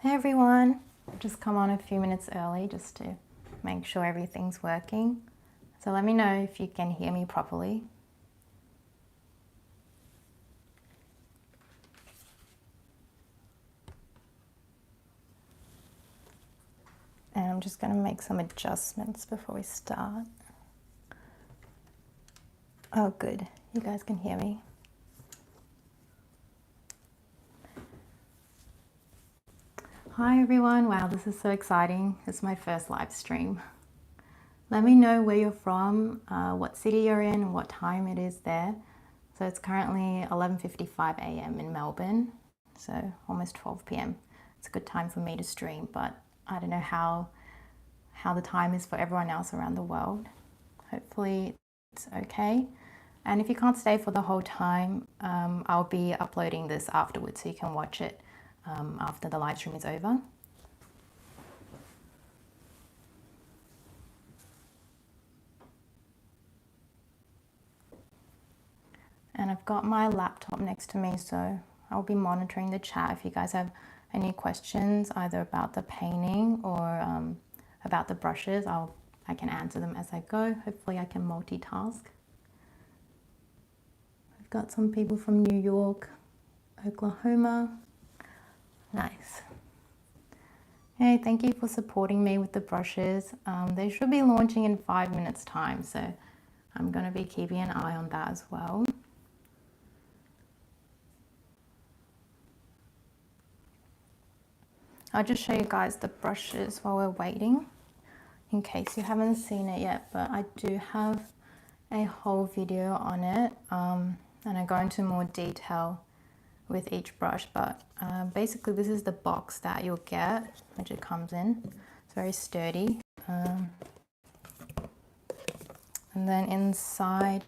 Hey everyone, I've just come on a few minutes early just to make sure everything's working. So let me know if you can hear me properly. And I'm just going to make some adjustments before we start. Oh good, you guys can hear me. Hi everyone, wow, this is so exciting. It's my first live stream. Let me know where you're from, what city you're in, and what time it is there. So it's currently 11:55 a.m. in Melbourne, so almost 12 p.m. It's a good time for me to stream, but I don't know how the time is for everyone else around the world. Hopefully it's okay. And if you can't stay for the whole time, I'll be uploading this afterwards so you can watch it after the live stream is over. And I've got my laptop next to me, so I'll be monitoring the chat. If you guys have any questions either about the painting or about the brushes, I can answer them as I go. Hopefully I can multitask. I've got some people from New York, Oklahoma. Nice. Hey, thank you for supporting me with the brushes. They should be launching in 5 minutes time, so I'm going to be keeping an eye on that as well. I'll just show you guys the brushes while we're waiting, in case you haven't seen it yet, but I do have a whole video on it, and I go into more detail with each brush, but basically this is the box that you'll get, which it comes in. It's very sturdy. And then inside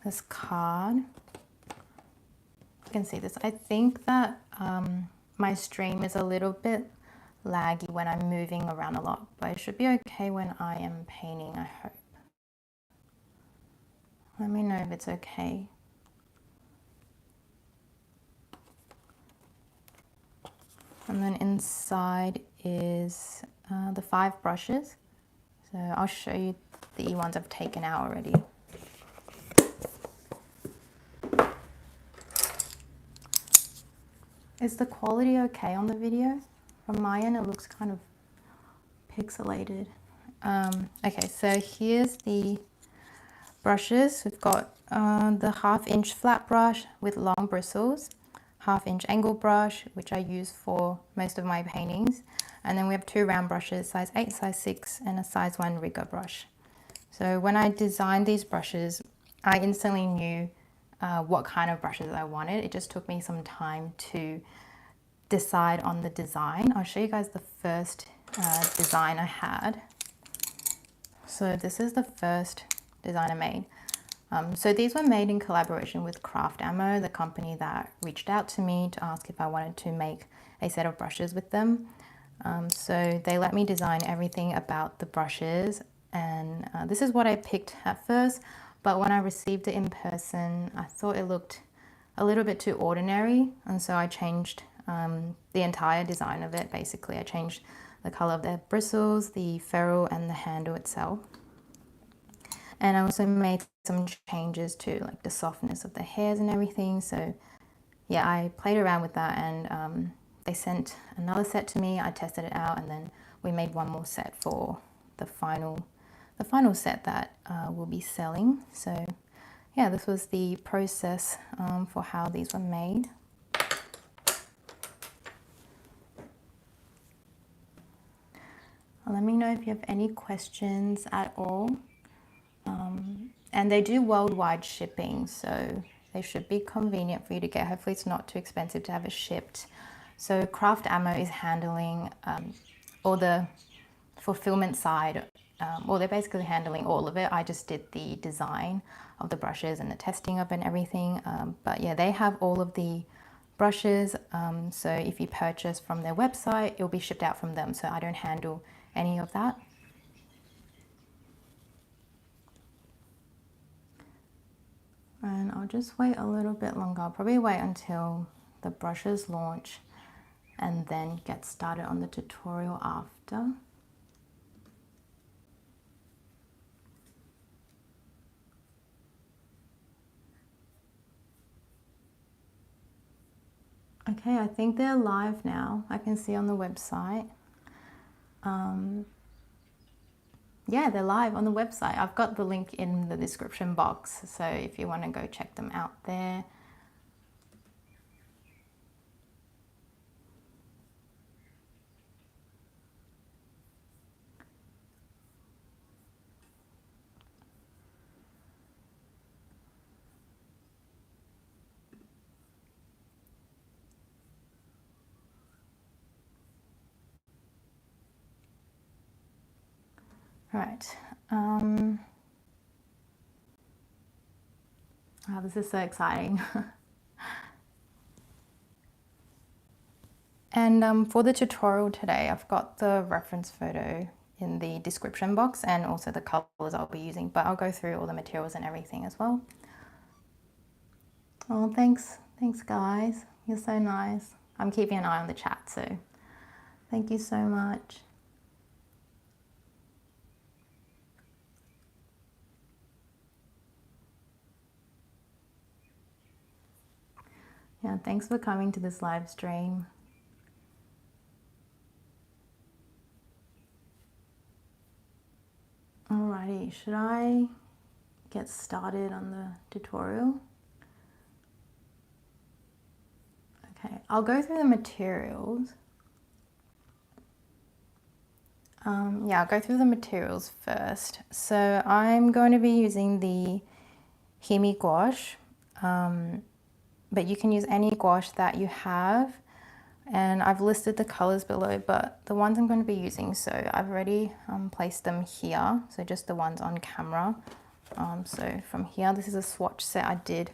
this card, you can see this. I think that my stream is a little bit laggy when I'm moving around a lot, but it should be okay when I am painting, I hope. Let me know if it's okay. And then inside is the 5 brushes. So I'll show you the ones I've taken out already. Is the quality okay on the video? From my end, it looks kind of pixelated. Okay, so here's the brushes. We've got the 1/2 inch flat brush with long bristles, 1/2 inch angle brush, which I use for most of my paintings. And then we have 2 round brushes, size 8, size 6, and a size 1 rigger brush. So when I designed these brushes, I instantly knew what kind of brushes I wanted. It just took me some time to decide on the design. I'll show you guys the first design I had. So this is the first design I made. So these were made in collaboration with Craftamo, the company that reached out to me to ask if I wanted to make a set of brushes with them. So they let me design everything about the brushes, and this is what I picked at first, but when I received it in person, I thought it looked a little bit too ordinary, and so I changed the entire design of it. Basically, I changed the color of the bristles, the ferrule, and the handle itself. And I also made some changes to like the softness of the hairs and everything. So yeah, I played around with that, and they sent another set to me. I tested it out, and then we made one more set for the final set that we'll be selling. So yeah, this was the process for how these were made. Let me know if you have any questions at all. And they do worldwide shipping, so they should be convenient for you to get. Hopefully it's not too expensive to have it shipped. So Craftamo is handling all the fulfillment side. Well, they're basically handling all of it. I just did the design of the brushes and the testing of it and everything. But yeah, they have all of the brushes. So if you purchase from their website, it'll be shipped out from them. So I don't handle any of that. And I'll just wait a little bit longer. I'll probably wait until the brushes launch and then get started on the tutorial after. Okay, I think they're live now. I can see on the website. Yeah, they're live on the website. I've got the link in the description box, so if you want to go check them out there. Right. Oh, this is so exciting. And for the tutorial today, I've got the reference photo in the description box and also the colors I'll be using, but I'll go through all the materials and everything as well. Oh, thanks. Thanks, guys. You're so nice. I'm keeping an eye on the chat, so thank you so much. Yeah, thanks for coming to this live stream. Alrighty, should I get started on the tutorial? Okay, I'll go through the materials. Yeah, I'll go through the materials first. So I'm going to be using the himi gouache, but you can use any gouache that you have. And I've listed the colors below, but the ones I'm going to be using, so I've already placed them here. So just the ones on camera. So from here, this is a swatch set I did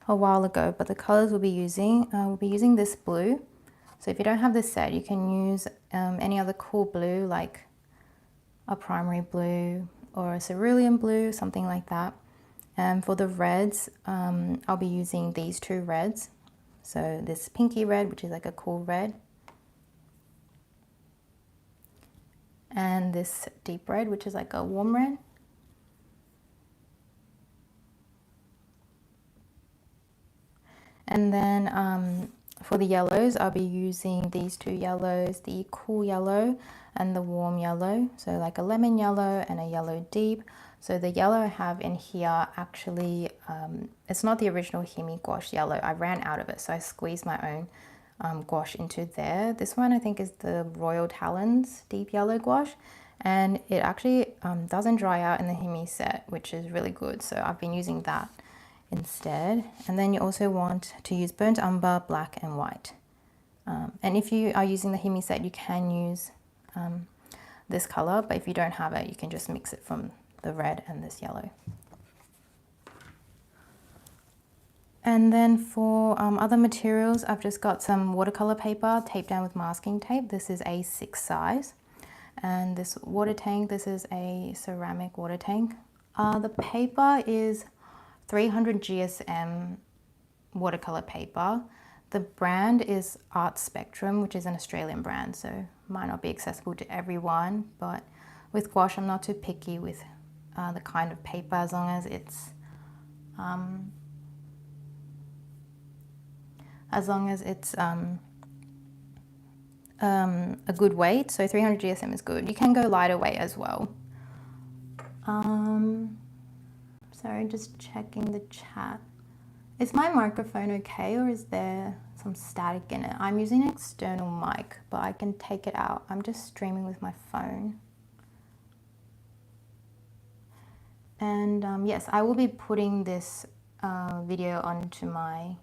a while ago, but the colors we'll be using this blue. So if you don't have this set, you can use any other cool blue, like a primary blue or a cerulean blue, something like that. And for the reds, I'll be using these two reds. So this pinky red, which is like a cool red, and this deep red, which is like a warm red. And then for the yellows, I'll be using these two yellows, the cool yellow and the warm yellow. So like a lemon yellow and a yellow deep. So the yellow I have in here, actually, it's not the original himi gouache yellow. I ran out of it, so I squeezed my own gouache into there. This one I think is the Royal Talons deep yellow gouache. And it actually doesn't dry out in the himi set, which is really good. So I've been using that instead. And then you also want to use burnt umber, black and white. And if you are using the himi set, you can use this color, but if you don't have it, you can just mix it from the red and this yellow. And then for other materials, I've just got some watercolor paper taped down with masking tape. This is a 6 size. And this water tank, this is a ceramic water tank. The paper is 300 GSM watercolor paper. The brand is Art Spectrum, which is an Australian brand, so might not be accessible to everyone, but with gouache I'm not too picky with the kind of paper, as long as it's a good weight. So 300 GSM is good. You can go lighter weight as well. Sorry, just checking the chat. Is my microphone okay, or is there some static in it? I'm using an external mic, but I can take it out. I'm just streaming with my phone. And yes, I will be putting this video onto my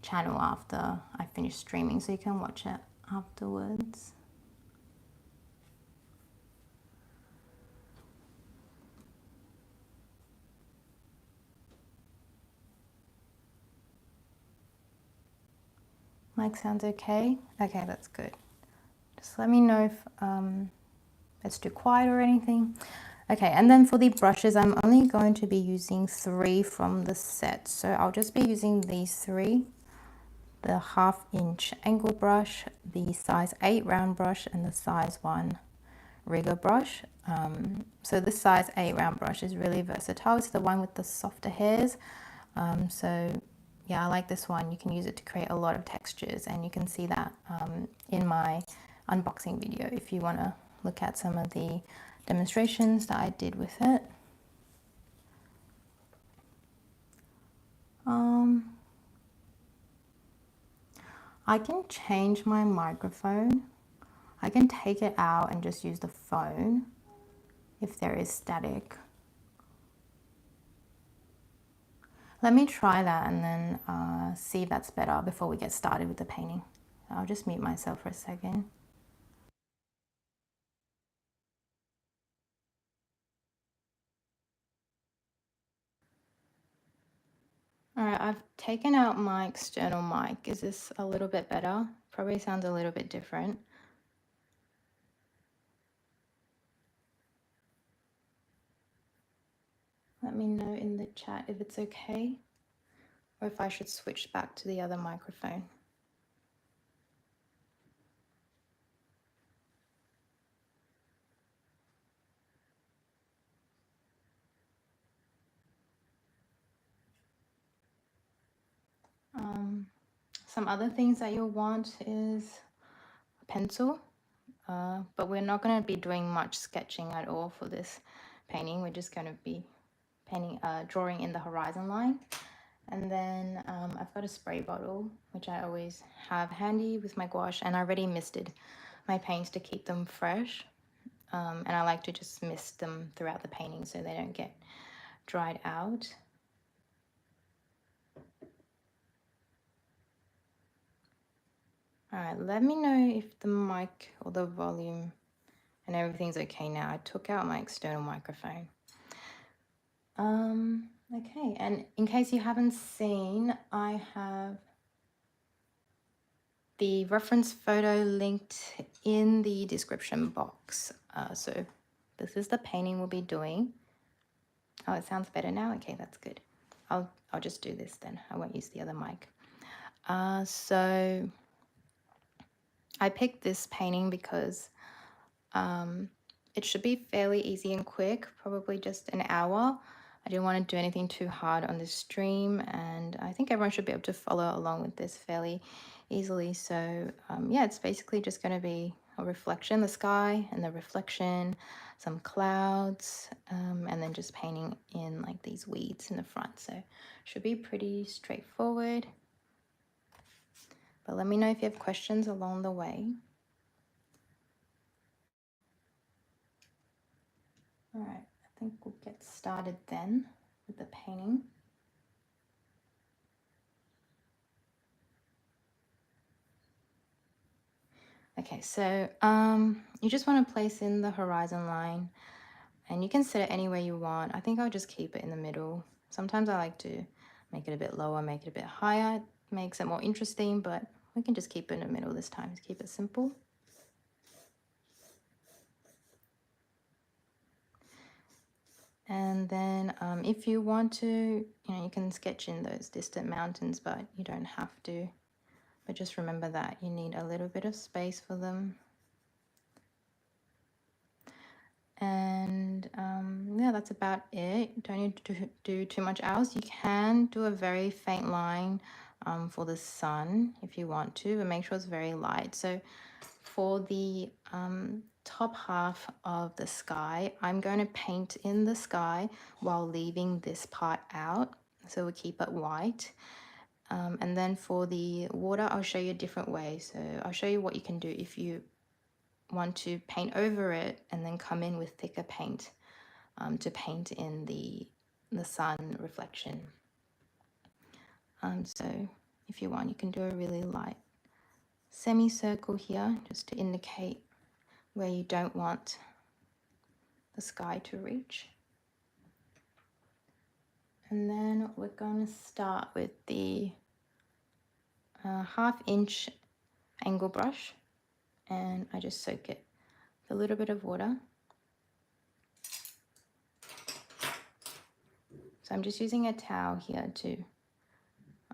channel after I finish streaming, so you can watch it afterwards. Mic sounds okay? Okay, that's good. Just let me know if it's too quiet or anything. Okay, and then for the brushes, I'm only going to be using 3 from the set. So I'll just be using these 3. the 1/2 inch angle brush, the size 8 round brush, and the size 1 rigger brush. So this size 8 round brush is really versatile. It's the one with the softer hairs. So yeah, I like this one. You can use it to create a lot of textures, and you can see that in my unboxing video if you want to look at some of the demonstrations that I did with it. I can change my microphone. I can take it out and just use the phone if there is static. Let me try that and then see if that's better before we get started with the painting. I'll just mute myself for a second. Alright, I've taken out my external mic. Is this a little bit better? Probably sounds a little bit different. Let me know in the chat if it's okay, or if I should switch back to the other microphone. Some other things that you'll want is a pencil, but we're not going to be doing much sketching at all for this painting. We're just going to be drawing in the horizon line. And then I've got a spray bottle, which I always have handy with my gouache, and I already misted my paints to keep them fresh. And I like to just mist them throughout the painting so they don't get dried out. Alright, let me know if the mic or the volume and everything's okay now. I took out my external microphone. Okay, and in case you haven't seen, I have the reference photo linked in the description box. So this is the painting we'll be doing. Oh, it sounds better now? Okay, that's good. I'll just do this then. I won't use the other mic. So I picked this painting because it should be fairly easy and quick, probably just an hour. I didn't want to do anything too hard on this stream, and I think everyone should be able to follow along with this fairly easily. So yeah, it's basically just going to be a reflection, the sky and the reflection, some clouds, and then just painting in like these weeds in the front. So should be pretty straightforward. But let me know if you have questions along the way. All right, I think we'll get started then with the painting. Okay, so you just want to place in the horizon line, and you can set it anywhere you want. I think I'll just keep it in the middle. Sometimes I like to make it a bit lower, make it a bit higher. It makes it more interesting, but we can just keep it in the middle this time. Just keep it simple. And then if you want to, you can sketch in those distant mountains, but you don't have to. But just remember that you need a little bit of space for them. And yeah, that's about it. Don't need to do too much else. You can do a very faint line for the sun if you want to, but make sure it's very light. So for the top half of the sky, I'm going to paint in the sky while leaving this part out, so we keep it white. And then for the water, I'll show you a different way. So I'll show you what you can do if you want to paint over it and then come in with thicker paint to paint in the sun reflection. So if you want, you can do a really light semicircle here just to indicate where you don't want the sky to reach. And then we're going to start with the 1/2 inch angle brush, and I just soak it with a little bit of water. So I'm just using a towel here to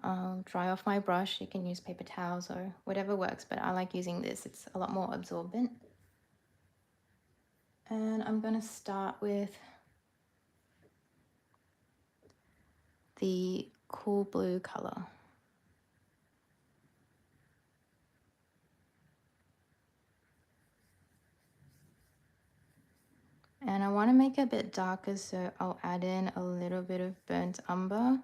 I'll dry off my brush. You can use paper towels or whatever works, but I like using this. It's a lot more absorbent. And I'm going to start with the cool blue color. And I want to make it a bit darker, so I'll add in a little bit of burnt umber.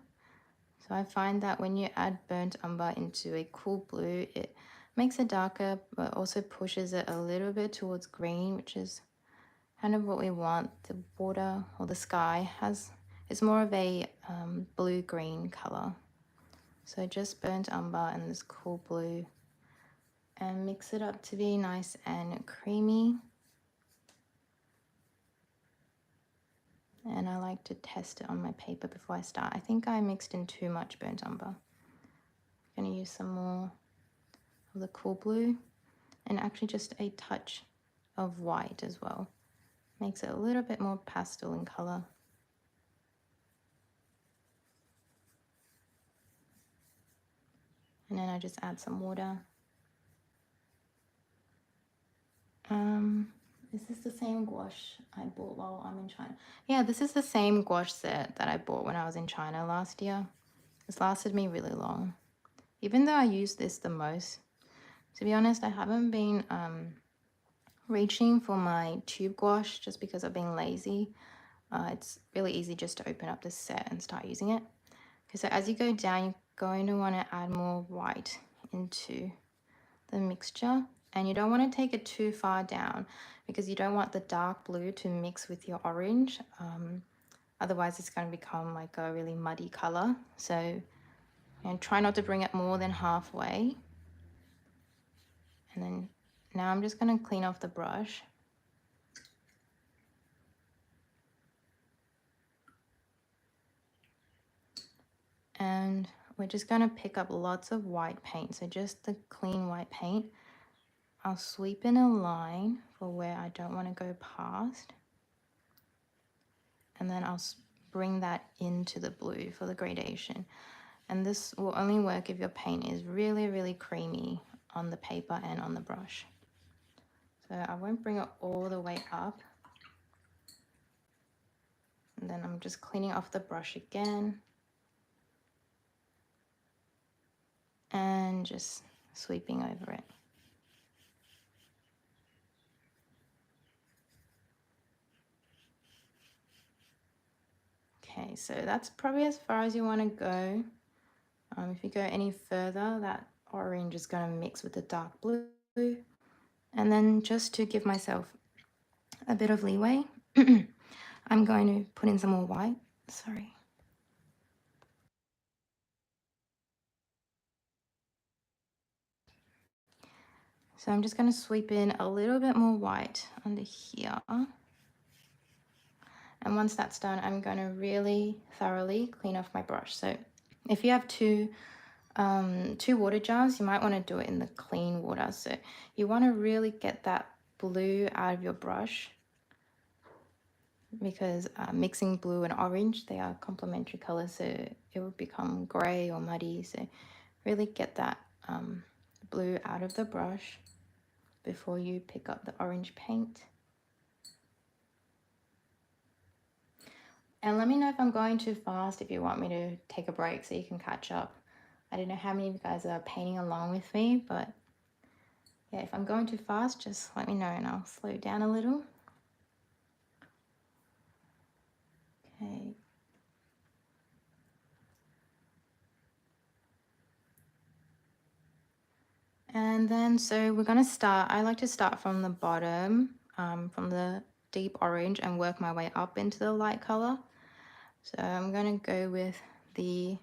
So I find that when you add burnt umber into a cool blue, it makes it darker, but also pushes it a little bit towards green, which is kind of what we want. The water or the sky is more of a blue-green color. So just burnt umber and this cool blue, and mix it up to be nice and creamy. And I like to test it on my paper before I start. I think I mixed in too much burnt umber. I'm going to use some more of the cool blue and actually just a touch of white as well. Makes it a little bit more pastel in color. And then I just add some water. Is this the same gouache I bought while I'm in China? Yeah, this is the same gouache set that I bought when I was in China last year. This lasted me really long. Even though I use this the most, to be honest, I haven't been reaching for my tube gouache just because I've been lazy. It's really easy just to open up this set and start using it. Okay, so as you go down, you're going to want to add more white into the mixture. And you don't want to take it too far down because you don't want the dark blue to mix with your orange. Otherwise, it's going to become like a really muddy color. So try not to bring it more than halfway. And then now I'm just going to clean off the brush. And we're just going to pick up lots of white paint. So just the clean white paint. I'll sweep in a line for where I don't want to go past. And then I'll bring that into the blue for the gradation. And this will only work if your paint is really, really creamy on the paper and on the brush. So I won't bring it all the way up. And then I'm just cleaning off the brush again. And just sweeping over it. Okay, so that's probably as far as you want to go. If you go any further, that orange is going to mix with the dark blue. And then just to give myself a bit of leeway, I'm going to put in some more white. Sorry. So I'm just going to sweep in a little bit more white under here. And once that's done, I'm going to really thoroughly clean off my brush. So if you have two water jars, you might want to do it in the clean water. So you want to really get that blue out of your brush, because mixing blue and orange, they are complementary colors, so it will become gray or muddy. So really get that blue out of the brush before you pick up the orange paint. And let me know if I'm going too fast, if you want me to take a break so you can catch up. I don't know how many of you guys are painting along with me, but yeah, if I'm going too fast, just let me know and I'll slow down a little. Okay. And then, so we're going to start, I like to start from the bottom, from the deep orange, and work my way up into the light color. So I'm going to go with the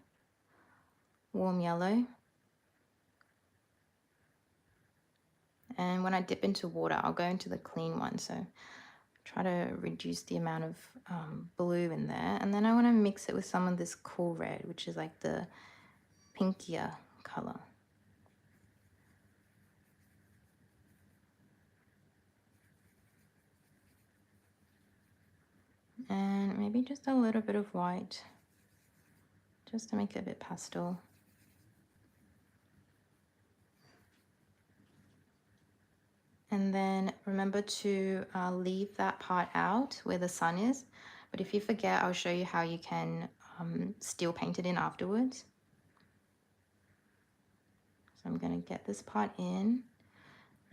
warm yellow. And when I dip into water, I'll go into the clean one. So try to reduce the amount of blue in there. And then I want to mix it with some of this cool red, which is like the pinkier color. And maybe just a little bit of white, just to make it a bit pastel. And then remember to leave that part out where the sun is. But if you forget, I'll show you how you can still paint it in afterwards. So I'm going to get this part in,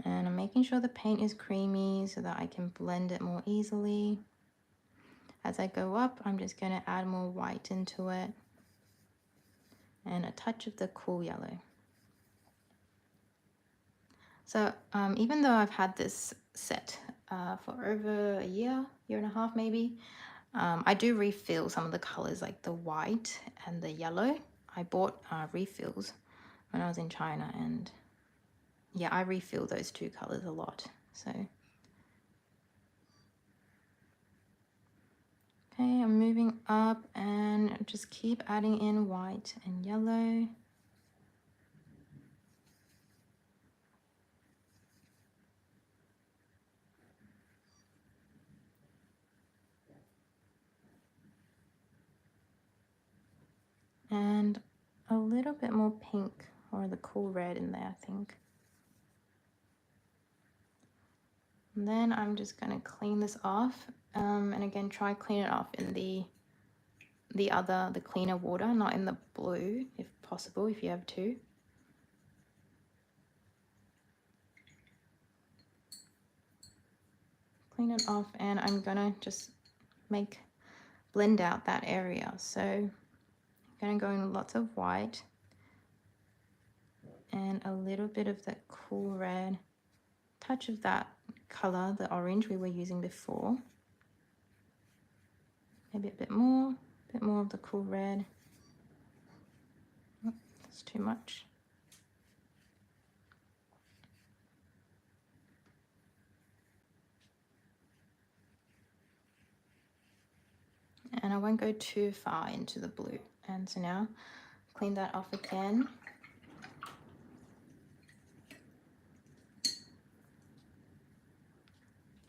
and I'm making sure the paint is creamy so that I can blend it more easily. As I go up, I'm just going to add more white into it and a touch of the cool yellow. So even though I've had this set for over a year and a half maybe, I do refill some of the colors like the white and the yellow. I bought refills when I was in China, and yeah, I refill those two colors a lot. So okay, I'm moving up and just keep adding in white and yellow. And a little bit more pink or the cool red in there, I think. And then I'm just going to clean this off, and again try clean it off in the cleaner water, not in the blue if possible, if you have to. Clean it off, and I'm gonna just blend out that area. So I'm gonna go in lots of white and a little bit of that cool red, touch of that color, the orange we were using before. Maybe a bit more of the cool red. Oh, that's too much. And I won't go too far into the blue. And so now clean that off again.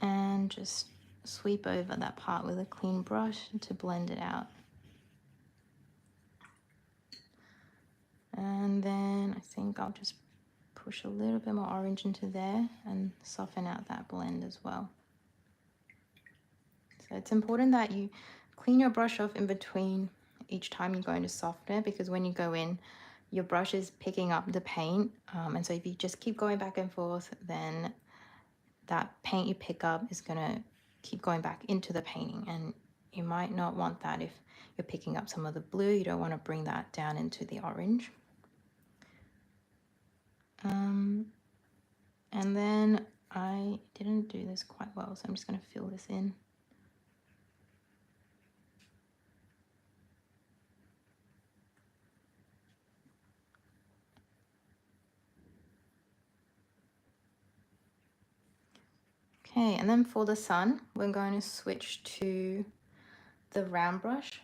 And just sweep over that part with a clean brush to blend it out. And then I think I'll just push a little bit more orange into there and soften out that blend as well. So it's important that you clean your brush off in between each time you're going to soften it, because when you go in, your brush is picking up the paint, and so if you just keep going back and forth, then that paint you pick up is going to keep going back into the painting, and you might not want that. If you're picking up some of the blue, you don't want to bring that down into the orange. And then I didn't do this quite well, so I'm just going to fill this in. Okay, and then for the sun, we're going to switch to the round brush,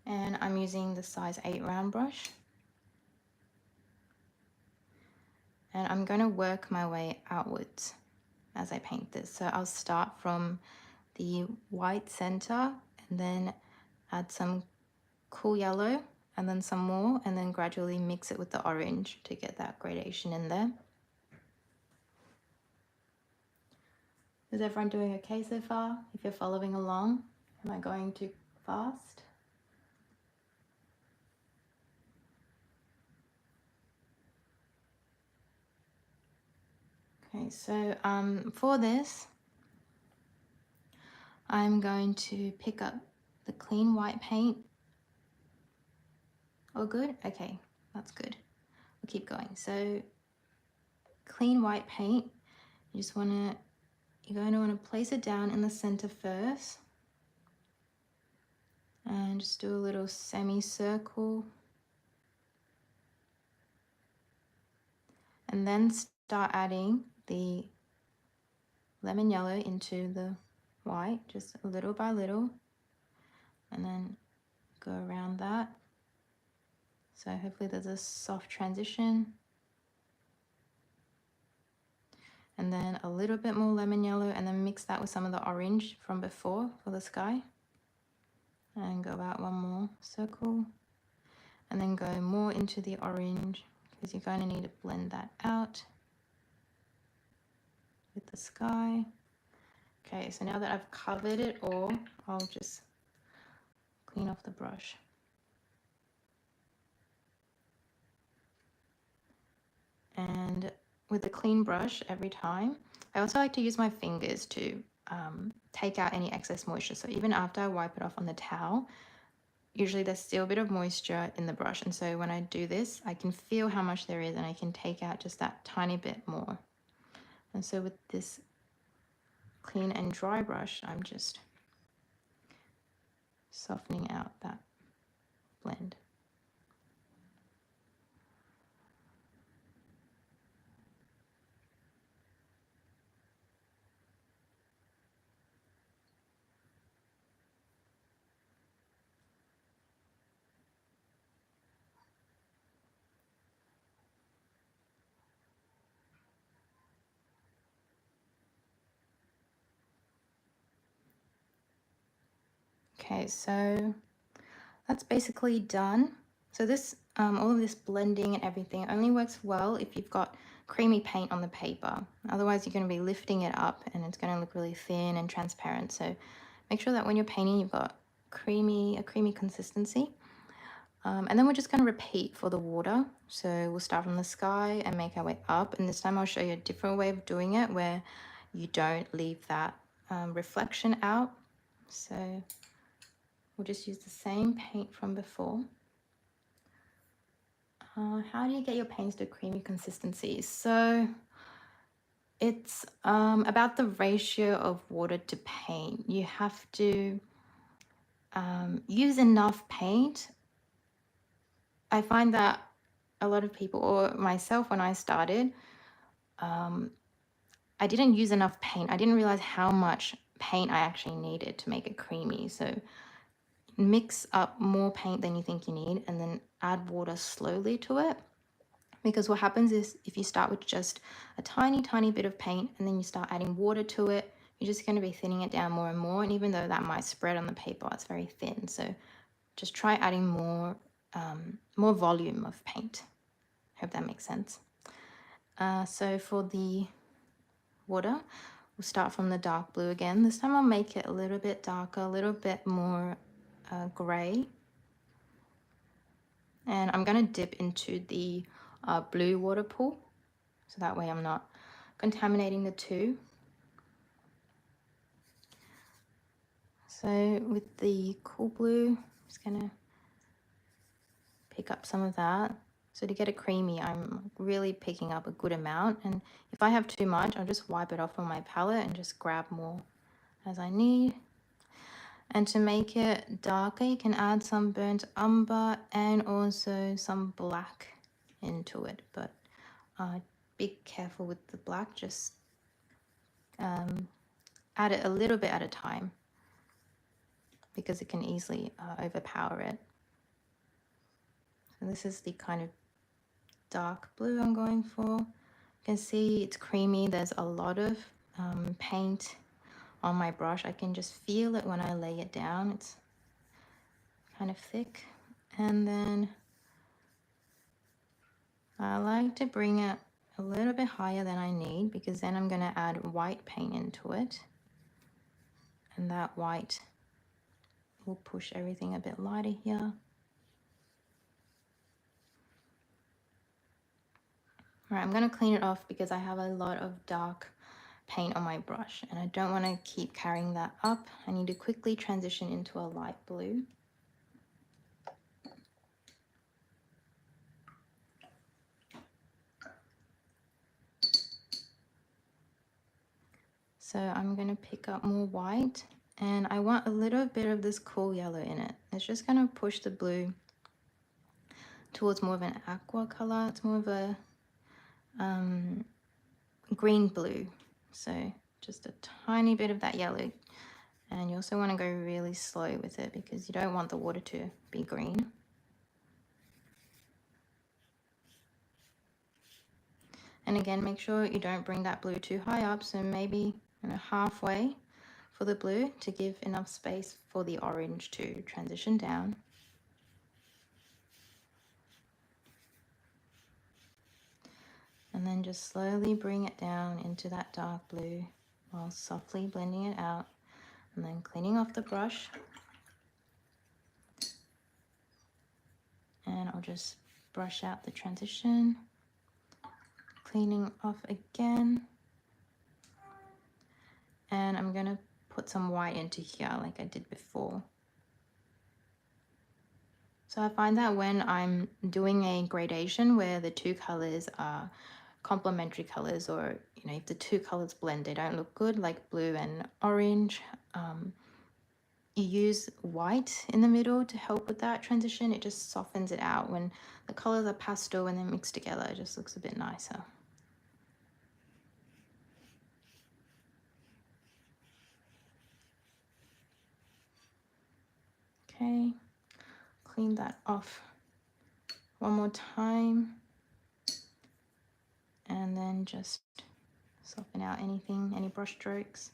and I'm using the size 8 round brush, and I'm going to work my way outwards as I paint this. So I'll start from the white center and then add some cool yellow and then some more, and then gradually mix it with the orange to get that gradation in there. Is everyone doing okay so far? If you're following along, am I going too fast? Okay, so for this, I'm going to pick up the clean white paint. Oh, good. Okay, that's good. We'll keep going. So clean white paint, you're going to want to place it down in the center first, and just do a little semicircle, and then start adding the lemon yellow into the white, just little by little, and then go around that. So hopefully there's a soft transition. And then a little bit more lemon yellow, and then mix that with some of the orange from before for the sky. And go out one more circle. And then go more into the orange, because you're going to need to blend that out. with the sky. Okay, so now that I've covered it all, I'll just clean off the brush. And with a clean brush every time, I also like to use my fingers to take out any excess moisture. So even after I wipe it off on the towel, usually there's still a bit of moisture in the brush. And so when I do this, I can feel how much there is and I can take out just that tiny bit more. And so with this clean and dry brush, I'm just softening out that blend. Okay, so that's basically done. So this, all of this blending and everything only works well if you've got creamy paint on the paper. Otherwise, you're going to be lifting it up and it's going to look really thin and transparent. So make sure that when you're painting, you've got a creamy consistency. And then we're just going to repeat for the water. So we'll start from the sky and make our way up. And this time I'll show you a different way of doing it where you don't leave that reflection out. So we'll just use the same paint from before. How do you get your paints to creamy consistency? So it's about the ratio of water to paint. You have to use enough paint. I find that a lot of people, or myself when I started, I didn't use enough paint. I didn't realize how much paint I actually needed to make it creamy. So mix up more paint than you think you need and then add water slowly to it. Because what happens is if you start with just a tiny bit of paint and then you start adding water to it, you're just going to be thinning it down more and more. And even though that might spread on the paper, it's very thin. So just try adding more volume of paint. Hope that makes sense. So for the water, we'll start from the dark blue again. This time I'll make it a little bit darker, a little bit more gray. And I'm going to dip into the blue water pool, so that way I'm not contaminating the two. So with the cool blue, I'm just going to pick up some of that. So to get it creamy, I'm really picking up a good amount. And if I have too much, I'll just wipe it off on my palette and just grab more as I need. And to make it darker, you can add some burnt umber and also some black into it. But be careful with the black, just add it a little bit at a time because it can easily overpower it. So this is the kind of dark blue I'm going for. You can see it's creamy. There's a lot of paint on my brush. I can just feel it when I lay it down. It's kind of thick. And then I like to bring it a little bit higher than I need because then I'm going to add white paint into it. And that white will push everything a bit lighter here. All right, I'm going to clean it off because I have a lot of dark paint on my brush and I don't want to keep carrying that up. I need to quickly transition into a light blue. So I'm going to pick up more white and I want a little bit of this cool yellow in it. It's just going to push the blue towards more of an aqua color. It's more of a green blue. So just a tiny bit of that yellow. And you also want to go really slow with it because you don't want the water to be green. And again, make sure you don't bring that blue too high up. So maybe halfway for the blue to give enough space for the orange to transition down. And then just slowly bring it down into that dark blue while softly blending it out. And then cleaning off the brush. And I'll just brush out the transition. Cleaning off again. And I'm going to put some white into here like I did before. So I find that when I'm doing a gradation where the two colors are complementary colors, or you know, if the two colors blend, they don't look good, like blue and orange, you use white in the middle to help with that transition. It just softens it out. When the colors are pastel and they're mixed together, it just looks a bit nicer. Okay, clean that off one more time, and then just soften out any brush strokes.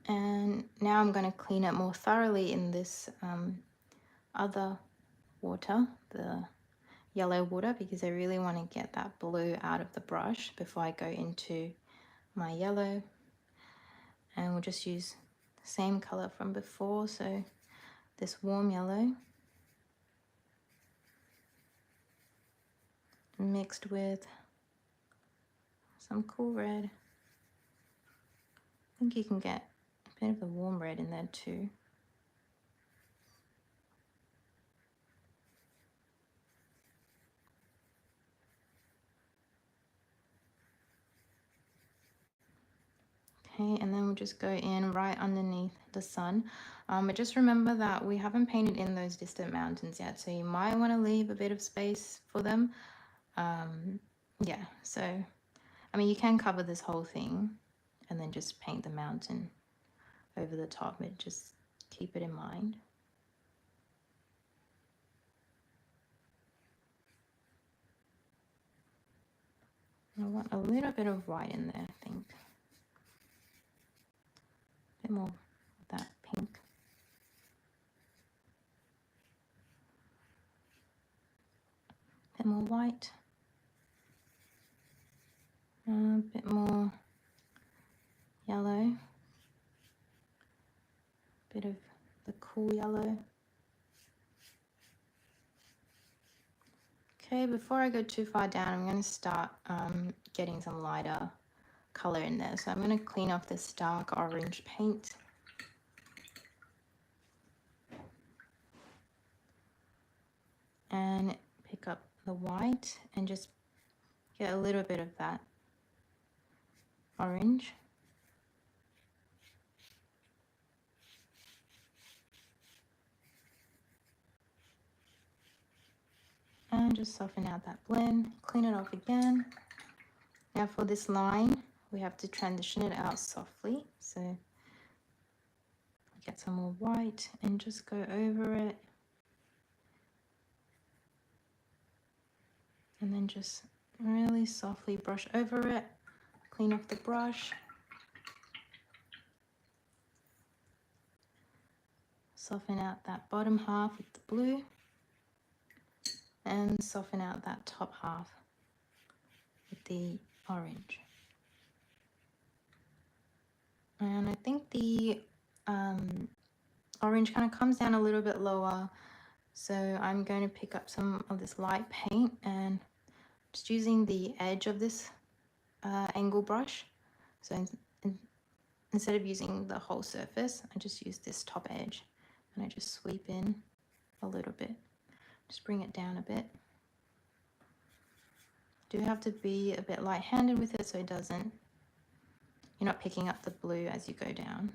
And now I'm going to clean it more thoroughly in this other water, the yellow water, because I really want to get that blue out of the brush before I go into my yellow. And we'll just use the same color from before, so this warm yellow mixed with some cool red. I think you can get a bit of the warm red in there too. Okay, and then we'll just go in right underneath the sun. But just remember that we haven't painted in those distant mountains yet, so you might want to leave a bit of space for them. Yeah, so, I mean, you can cover this whole thing and then just paint the mountain over the top, but just keep it in mind. I want a little bit of white in there, I think. A bit more of that pink. A bit more white. A bit more yellow. A bit of the cool yellow. Okay, before I go too far down, I'm going to start getting some lighter color in there. So I'm going to clean off this dark orange paint. And pick up the white and just get a little bit of that orange. And just soften out that blend, clean it off again. Now for this line, we have to transition it out softly. So get some more white and just go over it. And then just really softly brush over it, clean off the brush. Soften out that bottom half with the blue. And soften out that top half with the orange. And I think the orange kind of comes down a little bit lower, so I'm going to pick up some of this light paint and just using the edge of this angle brush. So instead of using the whole surface, I just use this top edge and I just sweep in a little bit. Just bring it down a bit. Do have to be a bit light-handed with it so it doesn't, you're not picking up the blue as you go down.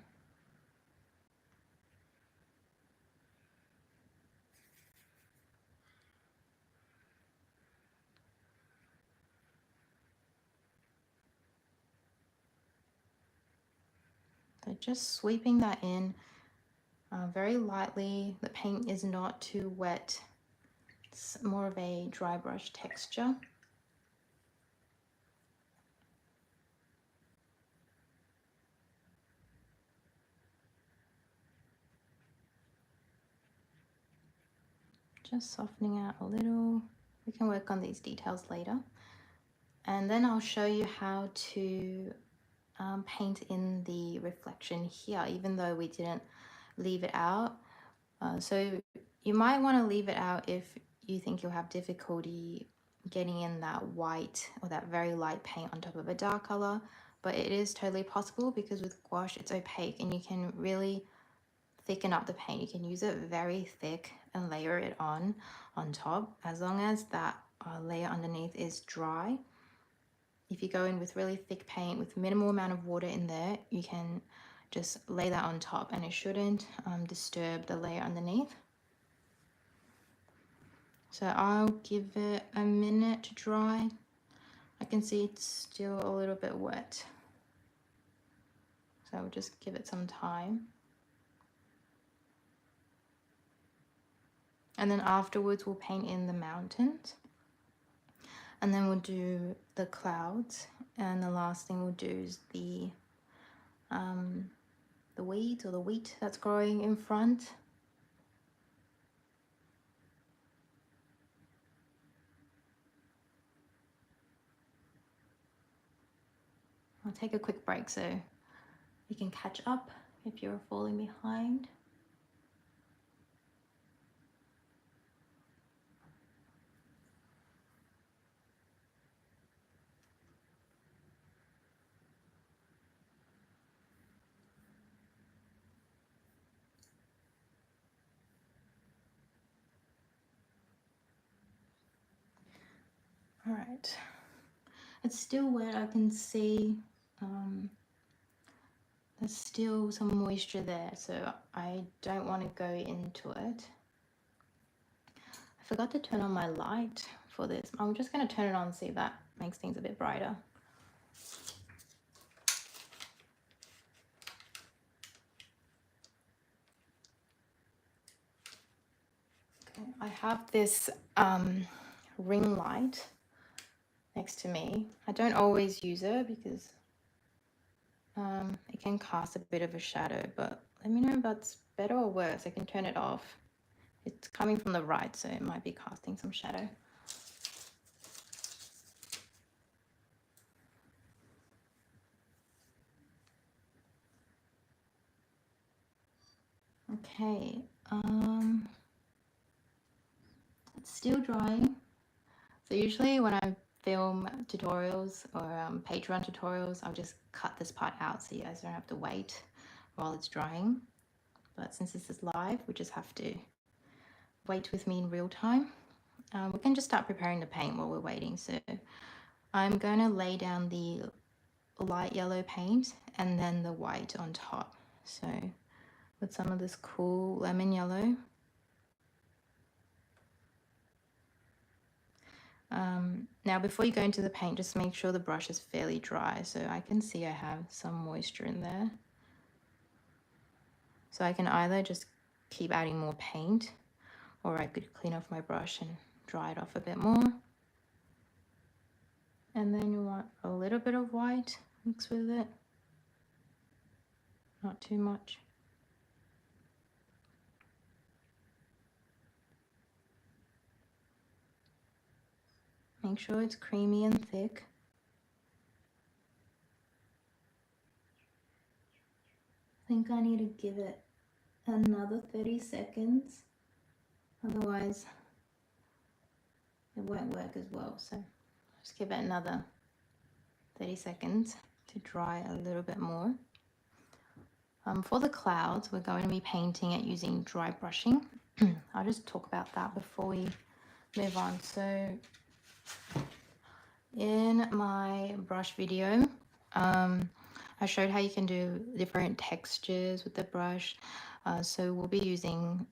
So just sweeping that in very lightly. The paint is not too wet. It's more of a dry brush texture. Just softening out a little We can work on these details later. And then I'll show you how to paint in the reflection here, even though we didn't leave it out. So you might want to leave it out if you think you'll have difficulty getting in that white or that very light paint on top of a dark color, but it is totally possible because with gouache it's opaque and you can really thicken up the paint. You can use it very thick and layer it on top, as long as that layer underneath is dry. If you go in with really thick paint with minimal amount of water in there, you can just lay that on top and it shouldn't disturb the layer underneath. So I'll give it a minute to dry. I can see it's still a little bit wet, so I'll just give it some time. And then afterwards we'll paint in the mountains, and then we'll do the clouds, and the last thing we'll do is the weeds or the wheat that's growing in front. I'll take a quick break so you can catch up if you're falling behind. All right, it's still wet. I can see there's still some moisture there, so I don't want to go into it. I forgot to turn on my light for this. I'm just going to turn it on and see if that makes things a bit brighter. Okay, I have this ring light next to me. I don't always use it because it can cast a bit of a shadow, but let me know if that's better or worse. I can turn it off. It's coming from the right, so it might be casting some shadow. Okay, it's still drying. So usually when I film tutorials or Patreon tutorials, I'll just cut this part out so you guys don't have to wait while it's drying. But since this is live, we just have to wait with me in real time. We can just start preparing the paint while we're waiting. So I'm going to lay down the light yellow paint and then the white on top. So with some of this cool lemon yellow. Now before you go into the paint, just make sure the brush is fairly dry. So I can see I have some moisture in there. So I can either just keep adding more paint, or I could clean off my brush and dry it off a bit more. And then you want a little bit of white mixed with it, not too much. Make sure it's creamy and thick. I think I need to give it another 30 seconds, otherwise it won't work as well. So just give it another 30 seconds to dry a little bit more. For the clouds, we're going to be painting it using dry brushing. I'll just talk about that before we move on. So in my brush video, I showed how you can do different textures with the brush. So we'll be using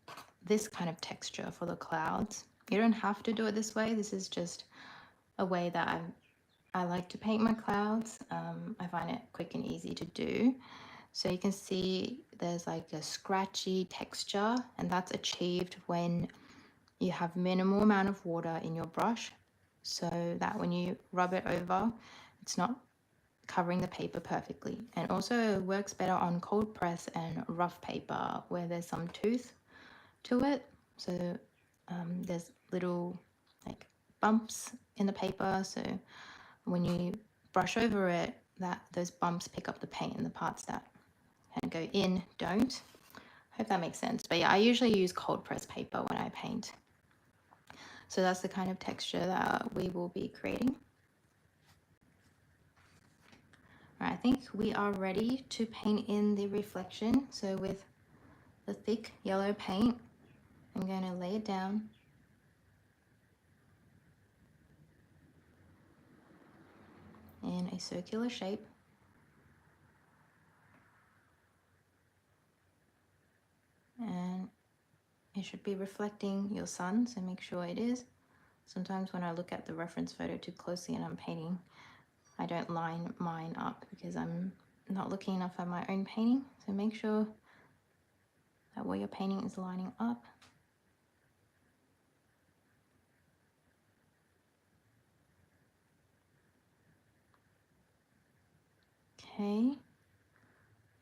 this kind of texture for the clouds. You don't have to do it this way. This is just a way that I like to paint my clouds. I find it quick and easy to do. So you can see there's like a scratchy texture, and that's achieved when you have minimal amount of water in your brush, so that when you rub it over, it's not covering the paper perfectly. And also it works better on cold press and rough paper where there's some tooth to it. So there's little like bumps in the paper, so when you brush over it, those bumps pick up the paint, and the parts that kind of go in don't. Hope that makes sense. But yeah, I usually use cold press paper when I paint. So that's the kind of texture that we will be creating. All right, I think we are ready to paint in the reflection. So with the thick yellow paint, I'm going to lay it down. In a circular shape. And it should be reflecting your sun, so make sure it is. Sometimes when I look at the reference photo too closely and I'm painting, I don't line mine up because I'm not looking enough at my own painting. So make sure that what you're painting is lining up. Okay,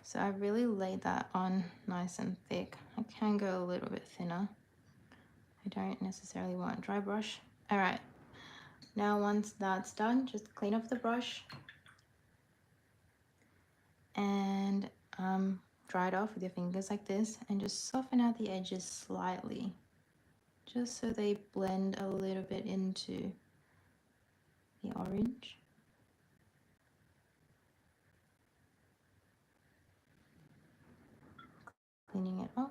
so I really laid that on nice and thick. I can go a little bit thinner. I don't necessarily want dry brush. All right, now once that's done, just clean off the brush and dry it off with your fingers like this, and just soften out the edges slightly, just so they blend a little bit into the orange. Cleaning it off,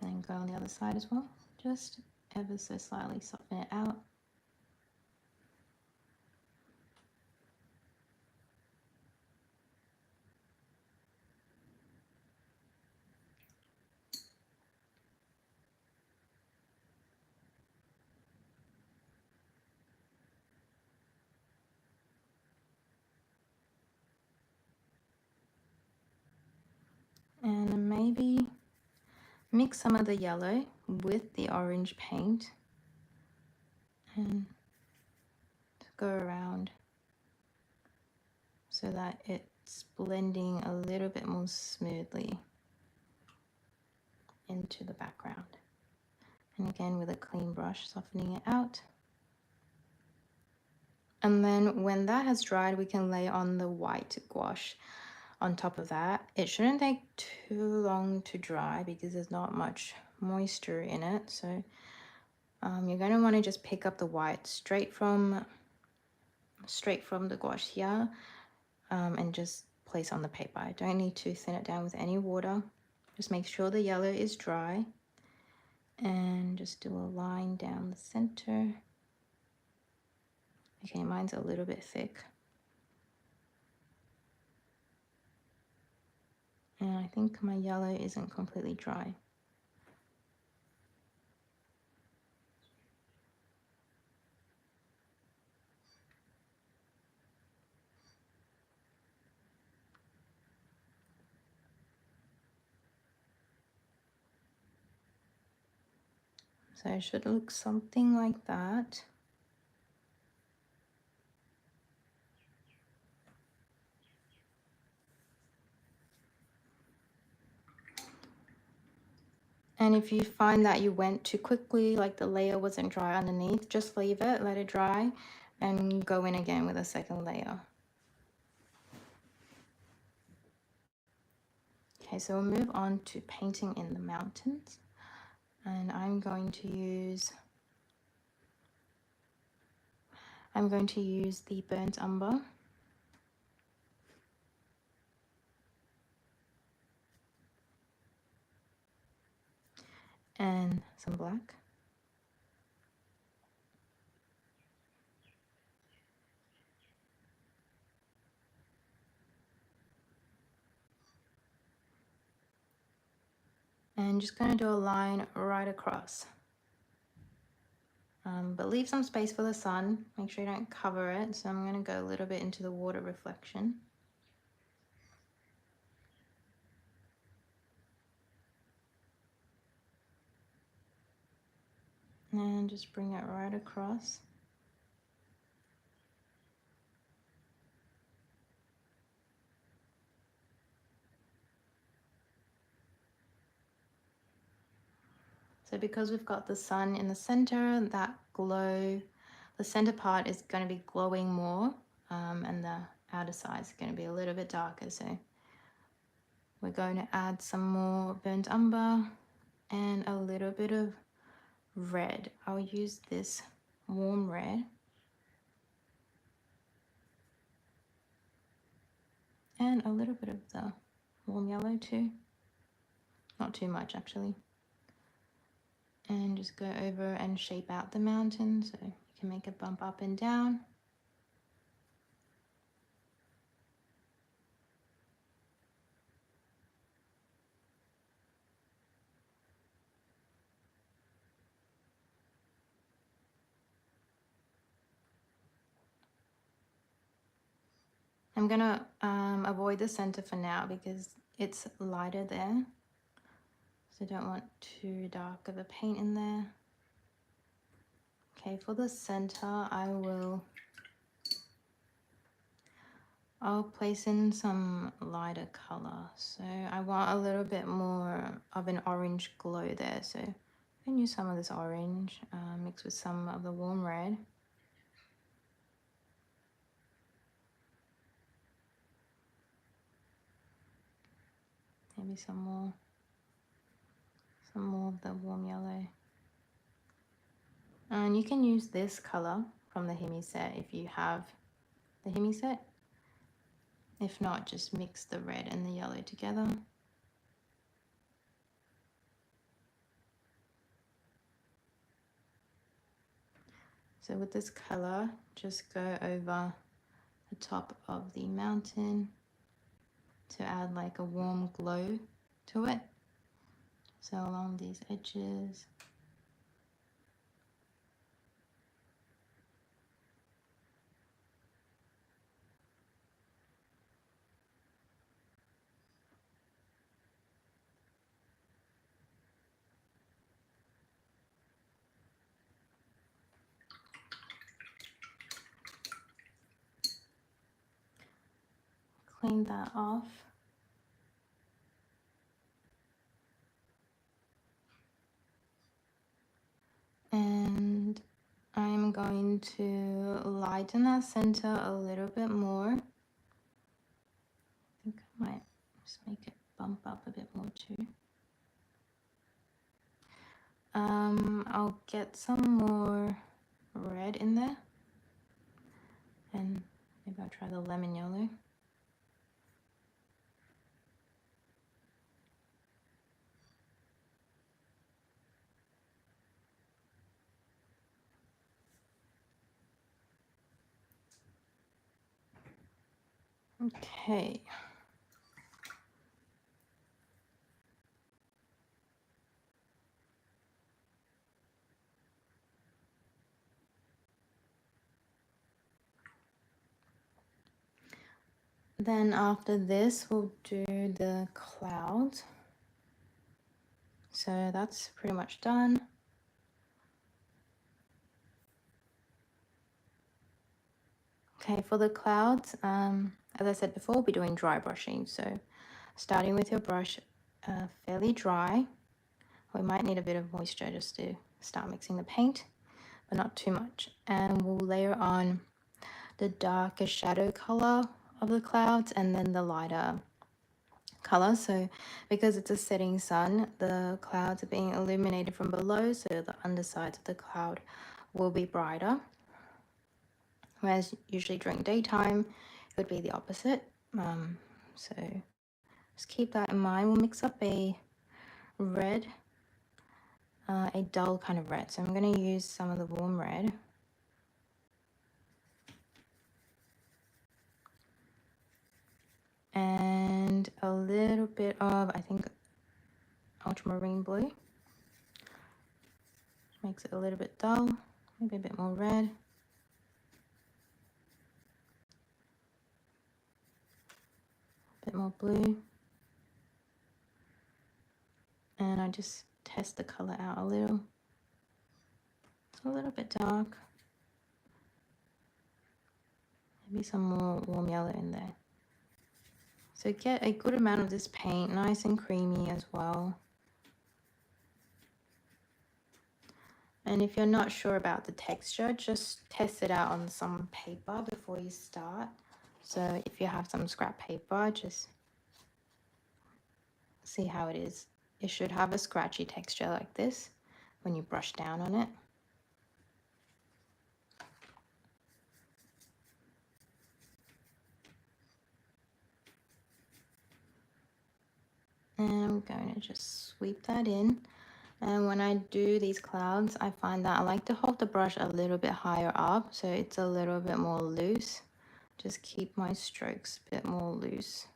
and then go on the other side as well. Just ever so slightly soften it out. And maybe mix some of the yellow with the orange paint and go around so that it's blending a little bit more smoothly into the background. And again, with a clean brush, softening it out. And then when that has dried, we can lay on the white gouache on top of that. It shouldn't take too long to dry because there's not much moisture in it. So you're going to want to just pick up the white straight from the gouache here, and just place on the paper. I don't need to thin it down with any water. Just make sure the yellow is dry, and just do a line down the center. Okay, mine's a little bit thick. And I think my yellow isn't completely dry. So it should look something like that. And if you find that you went too quickly, like the layer wasn't dry underneath, just leave it, let it dry, and go in again with a second layer. Okay, so we'll move on to painting in the mountains. And I'm going to use the burnt umber. And some black. And just going to do a line right across. But leave some space for the sun. Make sure you don't cover it. So I'm going to go a little bit into the water reflection. And just bring it right across. So because we've got the sun in the center, that glow, the center part is going to be glowing more, and the outer side is going to be a little bit darker. So we're going to add some more burnt umber and a little bit of red. I'll use this warm red. And a little bit of the warm yellow too. Not too much actually. And just go over and shape out the mountain so you can make a bump up and down. I'm gonna avoid the center for now because it's lighter there. So I don't want too dark of a paint in there. Okay, for the center, I'll place in some lighter color. So I want a little bit more of an orange glow there. So I can use some of this orange mixed with some of the warm red. Maybe some more of the warm yellow. And you can use this color from the himi set if you have the himi set. If not, just mix the red and the yellow together. So with this color, just go over the top of the mountain to add like a warm glow to it. So along these edges. Clean that off. And I'm going to lighten that center a little bit more. I think I might just make it bump up a bit more too. I'll get some more red in there. And maybe I'll try the lemon yellow. Okay. Then after this, we'll do the clouds. So that's pretty much done. Okay, for the clouds, as I said before, we'll be doing dry brushing. So starting with your brush fairly dry. We might need a bit of moisture just to start mixing the paint, but not too much. And we'll layer on the darker shadow color of the clouds and then the lighter color. So because it's a setting sun, the clouds are being illuminated from below, so the undersides of the cloud will be brighter. Whereas usually during daytime, it would be the opposite. So just keep that in mind. We'll mix up a red, a dull kind of red. So I'm going to use some of the warm red. And a little bit of, I think, ultramarine blue. Makes it a little bit dull, maybe a bit more red. A bit more blue. And I just test the color out a little. It's a little bit dark. Maybe some more warm yellow in there. So get a good amount of this paint, nice and creamy as well. And if you're not sure about the texture, just test it out on some paper before you start. So if you have some scrap paper, just see how it is. It should have a scratchy texture like this when you brush down on it. And I'm going to just sweep that in. And when I do these clouds, I find that I like to hold the brush a little bit higher up so it's a little bit more loose. Just keep my strokes a bit more loose.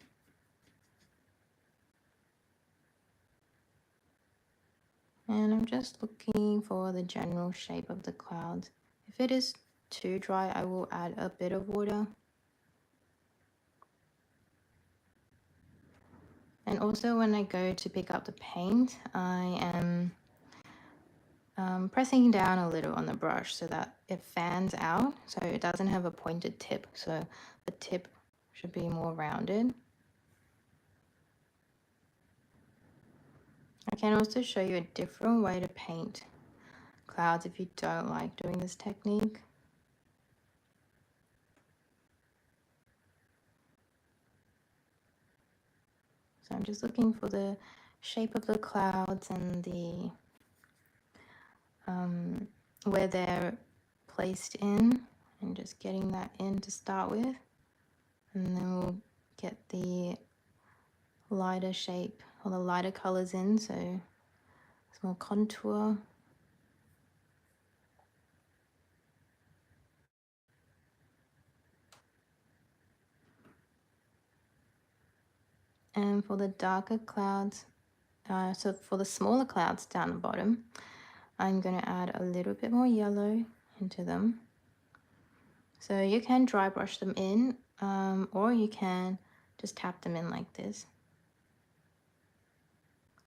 And I'm just looking for the general shape of the clouds. If it is too dry, I will add a bit of water. And also when I go to pick up the paint, I am pressing down a little on the brush so that it fans out, so it doesn't have a pointed tip. So the tip should be more rounded. I can also show you a different way to paint clouds if you don't like doing this technique. So I'm just looking for the shape of the clouds and the where they're placed in, and just getting that in to start with, and then we'll get the lighter shape or the lighter colors in, so it's more contour. And for the darker clouds, so for the smaller clouds down the bottom, I'm going to add a little bit more yellow into them. So you can dry brush them in, or you can just tap them in like this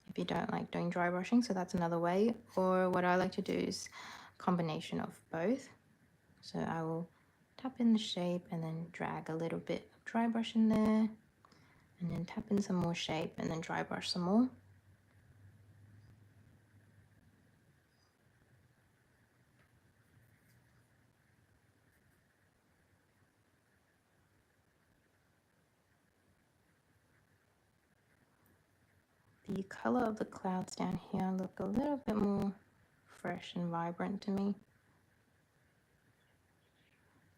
if you don't like doing dry brushing. So that's another way. Or what I like to do is a combination of both. So I will tap in the shape and then drag a little bit of dry brush in there, and then tap in some more shape and then dry brush some more. The color of the clouds down here look a little bit more fresh and vibrant to me.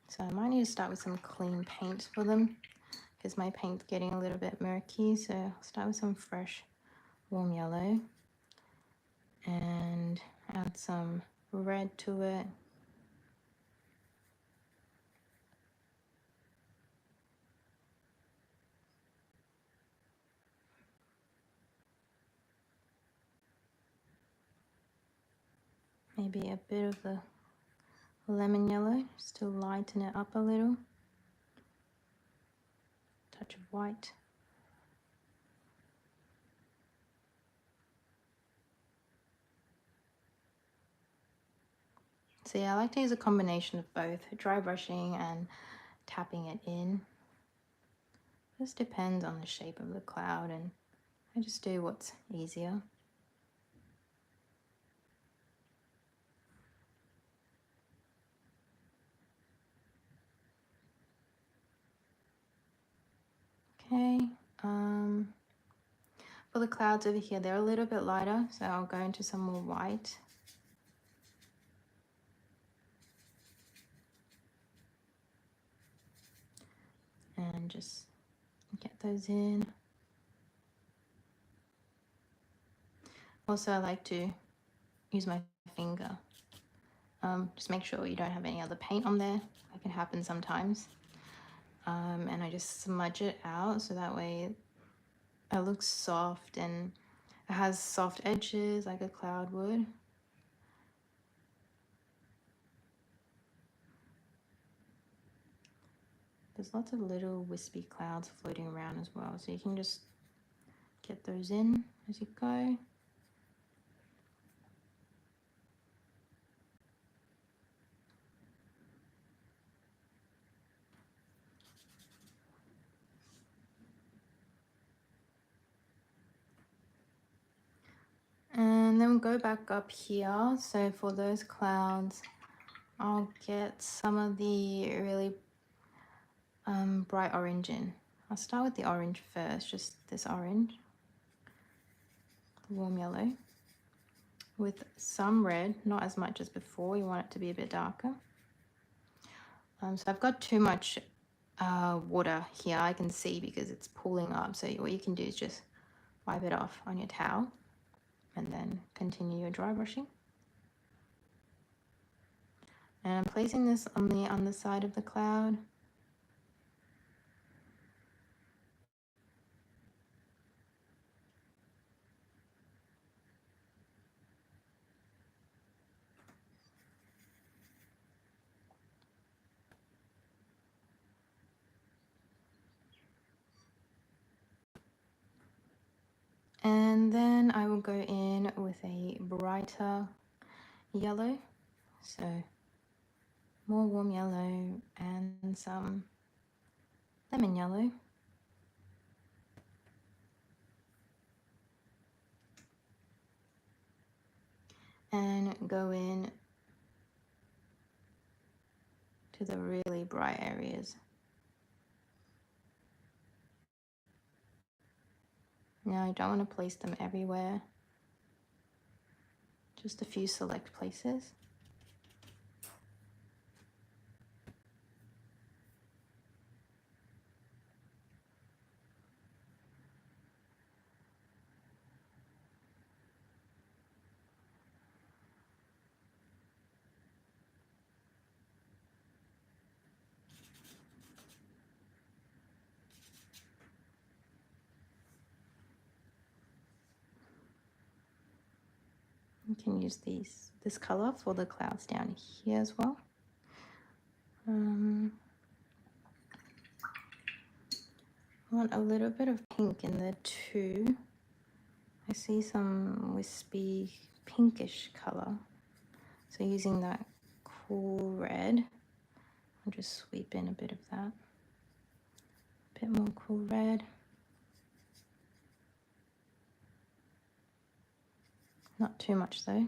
So I might need to start with some clean paint for them because my paint's getting a little bit murky. So I'll start with some fresh warm yellow and add some red to it. Maybe a bit of the lemon yellow just to lighten it up a little. Touch of white. So yeah, I like to use a combination of both dry brushing and tapping it in. Just depends on the shape of the cloud, and I just do what's easier. Okay, for the clouds over here, they're a little bit lighter, so I'll go into some more white. And just get those in. Also, I like to use my finger. Just make sure you don't have any other paint on there. That can happen sometimes. And I just smudge it out so that way it looks soft and it has soft edges like a cloud would. There's lots of little wispy clouds floating around as well, so you can just get those in as you go. And And then we'll go back up here. So for those clouds, I'll get some of the really bright orange in. I'll start with the orange first, just this orange, the warm yellow, with some red, not as much as before. You want it to be a bit darker. So I've got too much water here, I can see, because it's pooling up. So what you can do is just wipe it off on your towel and then continue your dry brushing. And I'm placing this on the underside of the cloud. And then I will go in with a brighter yellow, so more warm yellow and some lemon yellow. And go in to the really bright areas. Now, you don't want to place them everywhere, just a few select places. You can use this color for the clouds down here as well. I want a little bit of pink in there too. I see some wispy pinkish color. So using that cool red, I'll just sweep in a bit of that. A bit more cool red. Not too much though.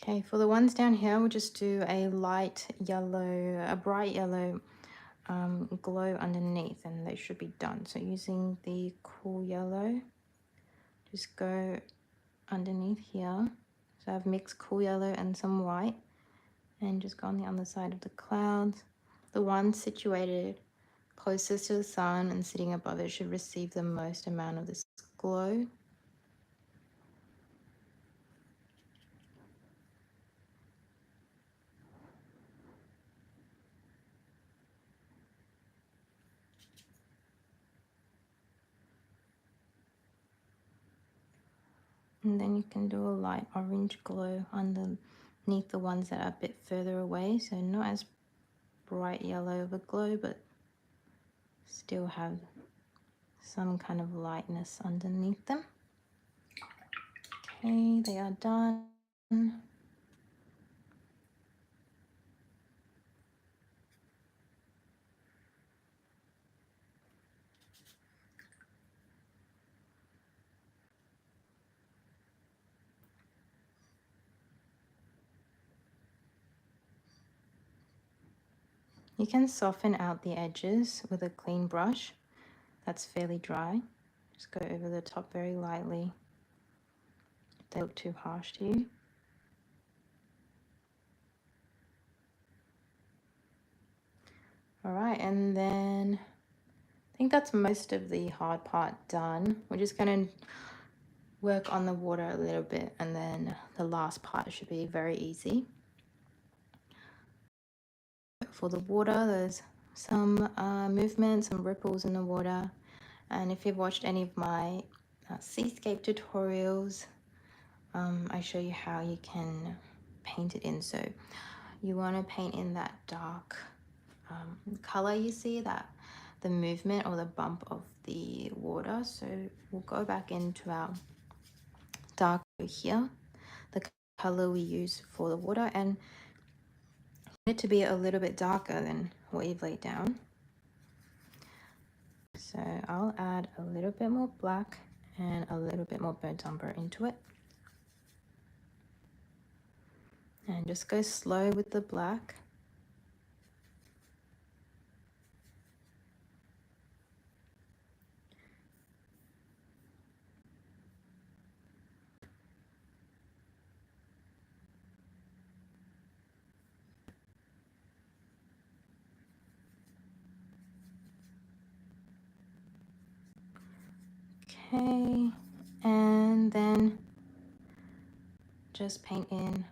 Okay, for the ones down here, we'll just do a light yellow, a bright yellow glow underneath, and they should be done. So using the cool yellow, just go underneath here. So I've mixed cool yellow and some white, and just go on the underside of the clouds. The one situated closest to the sun and sitting above it should receive the most amount of this glow. And then you can do a light orange glow underneath the ones that are a bit further away. So not as bright yellow of a glow, but still have some kind of lightness underneath them. Okay, they are done. You can soften out the edges with a clean brush that's fairly dry. Just go over the top very lightly if they look too harsh to you. All right, and then I think that's most of the hard part done. We're just going to work on the water a little bit, and then the last part should be very easy. For the water, there's some movement, some ripples in the water, and if you've watched any of my seascape tutorials, I show you how you can paint it in. So you want to paint in that dark color. You see that the movement or the bump of the water. So we'll go back into our dark here, the color we use for the water, and it to be a little bit darker than what you've laid down. So I'll add a little bit more black and a little bit more burnt umber into it. And just go slow with the black. Okay, and then just paint in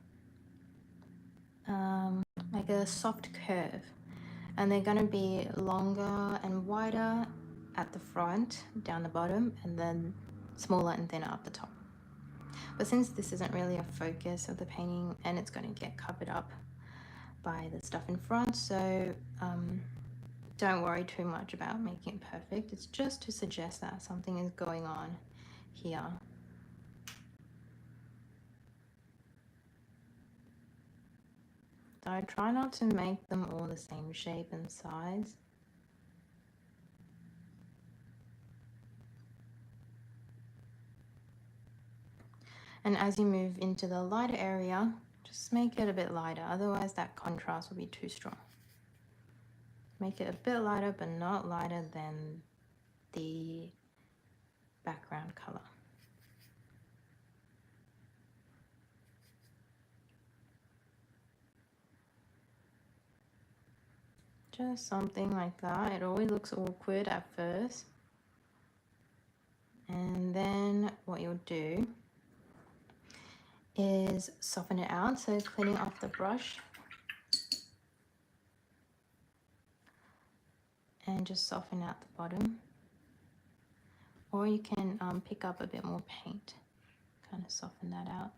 like a soft curve, and they're going to be longer and wider at the front, down the bottom, and then smaller and thinner up the top. But since this isn't really a focus of the painting and it's going to get covered up by the stuff in front, so don't worry too much about making it perfect. It's just to suggest that something is going on here. So I try not to make them all the same shape and size. And as you move into the lighter area, just make it a bit lighter, otherwise that contrast will be too strong. Make it a bit lighter, but not lighter than the background color. Just something like that. It always looks awkward at first. And then what you'll do is soften it out. So cleaning off the brush and just soften out the bottom. Or you can pick up a bit more paint, kind of soften that out.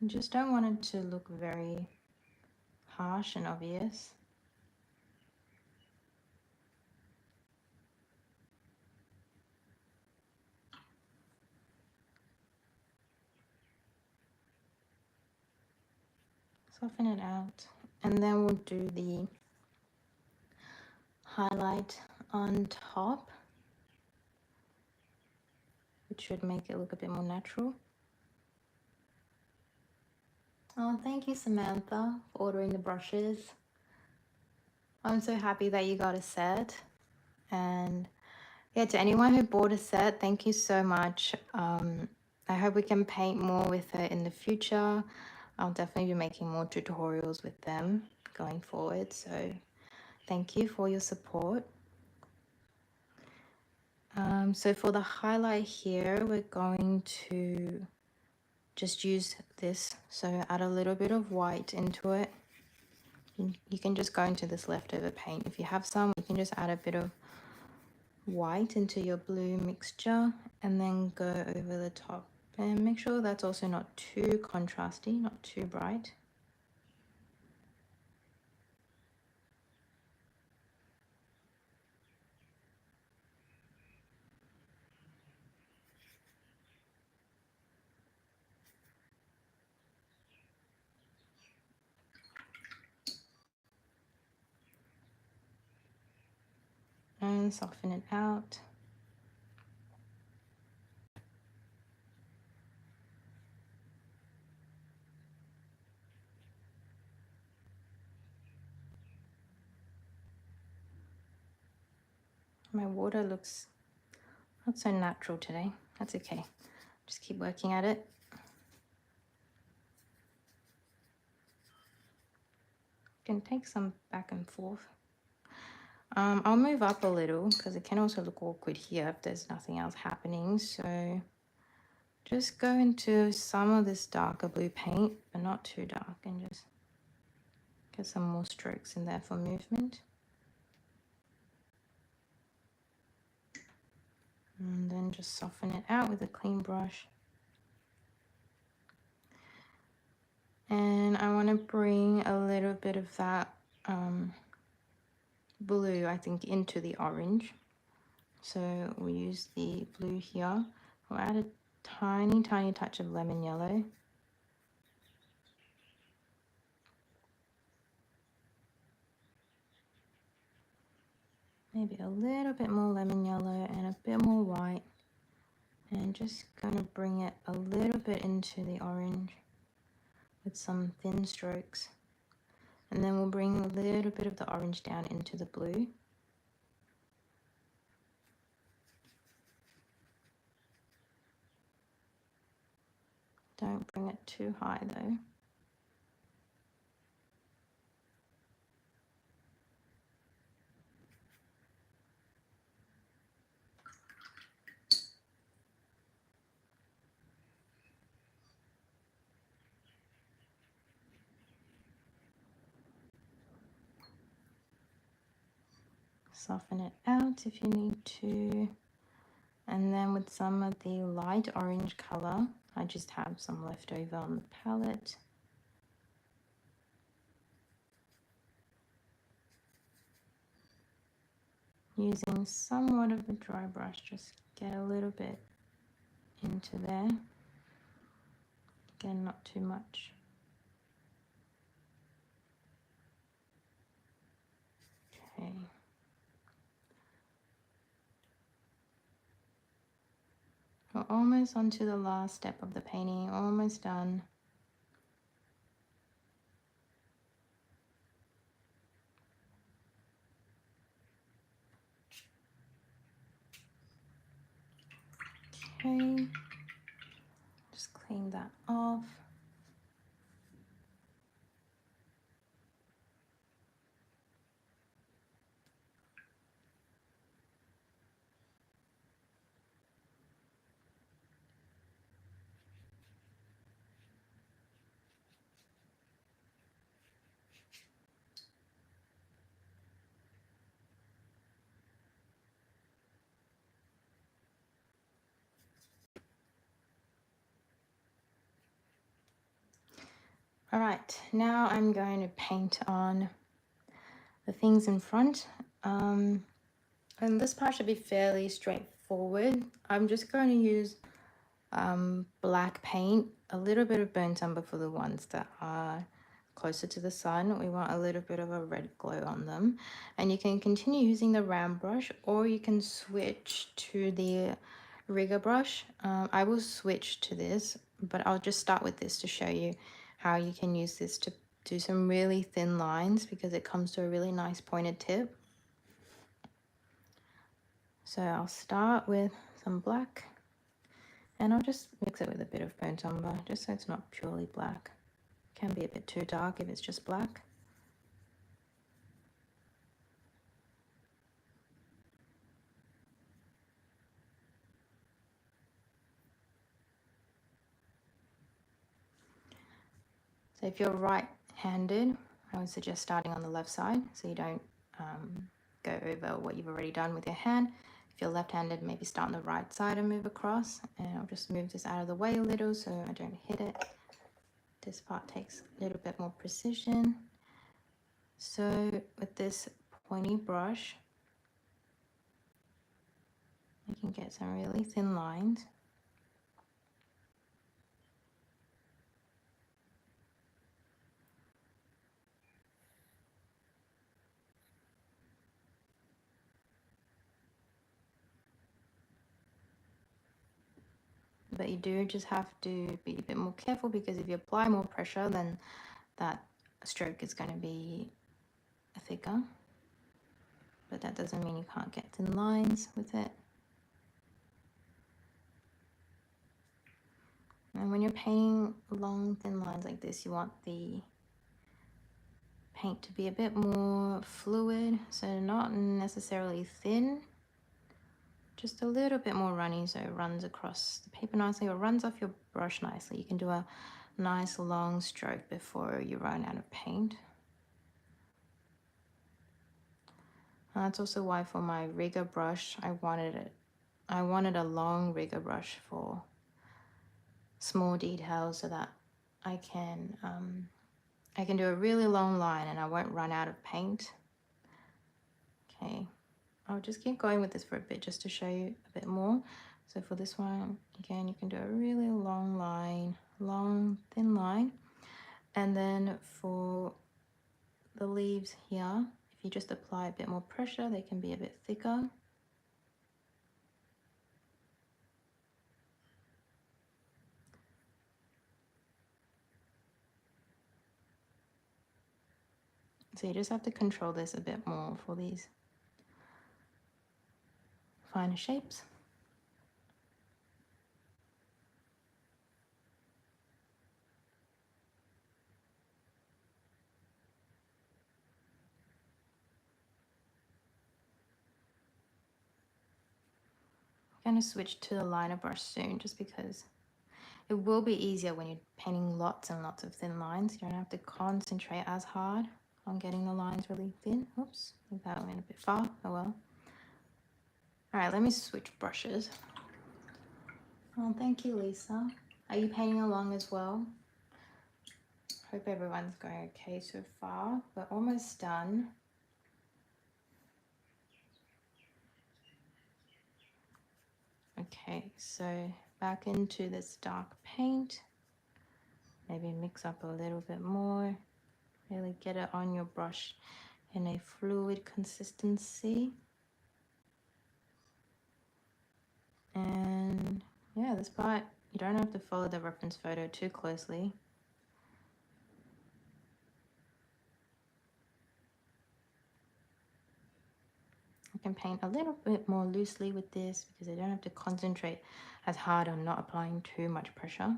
You just don't want it to look very harsh and obvious. Soften it out, and then we'll do the highlight on top, which should make it look a bit more natural. Oh, thank you, Samantha, for ordering the brushes. I'm so happy that you got a set. And yeah, to anyone who bought a set, thank you so much. I hope we can paint more with it in the future. I'll definitely be making more tutorials with them going forward. So thank you for your support. So for the highlight here, we're going to just use this. So add a little bit of white into it. You can just go into this leftover paint. If you have some, you can just add a bit of white into your blue mixture and then go over the top. And make sure that's also not too contrasty, not too bright. And soften it out. My water looks not so natural today. That's okay. Just keep working at it. You can take some back and forth. I'll move up a little because it can also look awkward here if there's nothing else happening. So just go into some of this darker blue paint, but not too dark, and just get some more strokes in there for movement. And then just soften it out with a clean brush. And I want to bring a little bit of that blue, I think, into the orange. So we'll use the blue here. We'll add a tiny, tiny touch of lemon yellow. Maybe a little bit more lemon yellow and a bit more white. And just gonna bring it a little bit into the orange with some thin strokes. And then we'll bring a little bit of the orange down into the blue. Don't bring it too high though. Soften it out if you need to. And then with some of the light orange color, I just have some left over on the palette. Using somewhat of a dry brush, just get a little bit into there. Again, not too much. Okay. We're almost onto the last step of the painting, almost done. Okay, just clean that off. All right, now I'm going to paint on the things in front. And this part should be fairly straightforward. I'm just going to use black paint, a little bit of burnt umber for the ones that are closer to the sun. We want a little bit of a red glow on them. And you can continue using the round brush, or you can switch to the rigger brush. I will switch to this, but I'll just start with this to show you how you can use this to do some really thin lines, because it comes to a really nice pointed tip. So I'll start with some black, and I'll just mix it with a bit of burnt umber, just so it's not purely black. It can be a bit too dark if it's just black. So if you're right-handed, I would suggest starting on the left side so you don't go over what you've already done with your hand. If you're left-handed, maybe start on the right side and move across. And I'll just move this out of the way a little so I don't hit it. This part takes a little bit more precision. So with this pointy brush, you can get some really thin lines. But you do just have to be a bit more careful, because if you apply more pressure, then that stroke is going to be thicker. But that doesn't mean you can't get thin lines with it. And when you're painting long thin lines like this, you want the paint to be a bit more fluid, so not necessarily thin, just a little bit more runny so it runs across the paper nicely or runs off your brush nicely. You can do a nice long stroke before you run out of paint. That's also why for my rigger brush I wanted a long rigger brush for small details so that I can do a really long line and I won't run out of paint. Okay, I'll just keep going with this for a bit just to show you a bit more. So for this one, again, you can do a really long line, long, thin line. And then for the leaves here, if you just apply a bit more pressure, they can be a bit thicker. So you just have to control this a bit more for these finer shapes. I'm going to switch to the liner brush soon just because it will be easier when you're painting lots and lots of thin lines. You don't have to concentrate as hard on getting the lines really thin. Oops, I think that went a bit far. Oh well. All right, let me switch brushes. Oh, thank you, Lisa. Are you painting along as well? Hope everyone's going okay so far. We're almost done. Okay, so back into this dark paint. Maybe mix up a little bit more. Really get it on your brush in a fluid consistency. And yeah, this part, you don't have to follow the reference photo too closely. You can paint a little bit more loosely with this because I don't have to concentrate as hard on not applying too much pressure.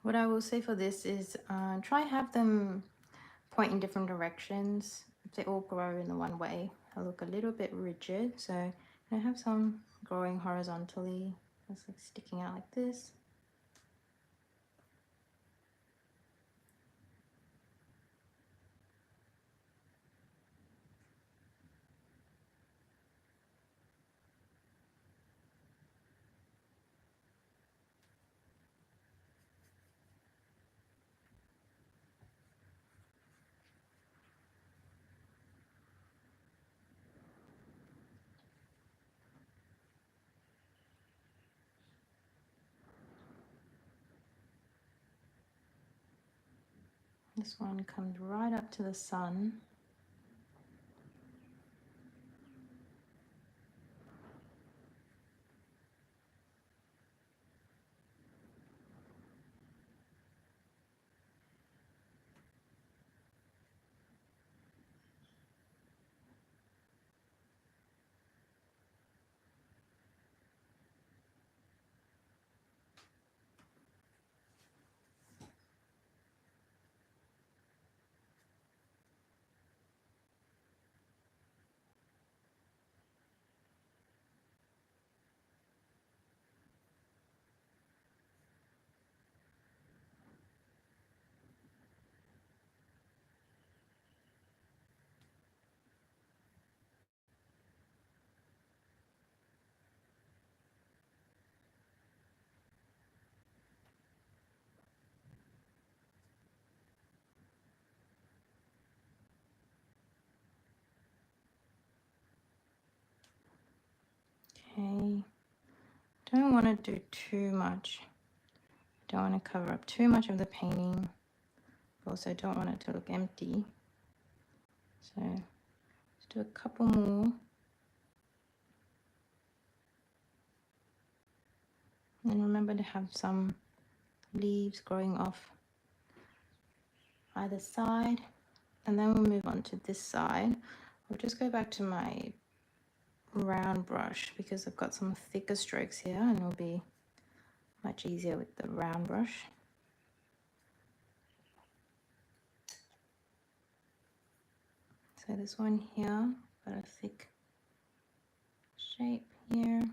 What I will say for this is try and have them point in different directions. If they all grow in the one way, they look a little bit rigid. So I have some growing horizontally, it's like sticking out like this. This one comes right up to the sun. Okay, don't want to do too much. I don't want to cover up too much of the painting. Also don't want it to look empty. So let's do a couple more. And remember to have some leaves growing off either side. And then we'll move on to this side. I'll just go back to my round brush because I've got some thicker strokes here and it'll be much easier with the round brush. So this one here, got a thick shape here.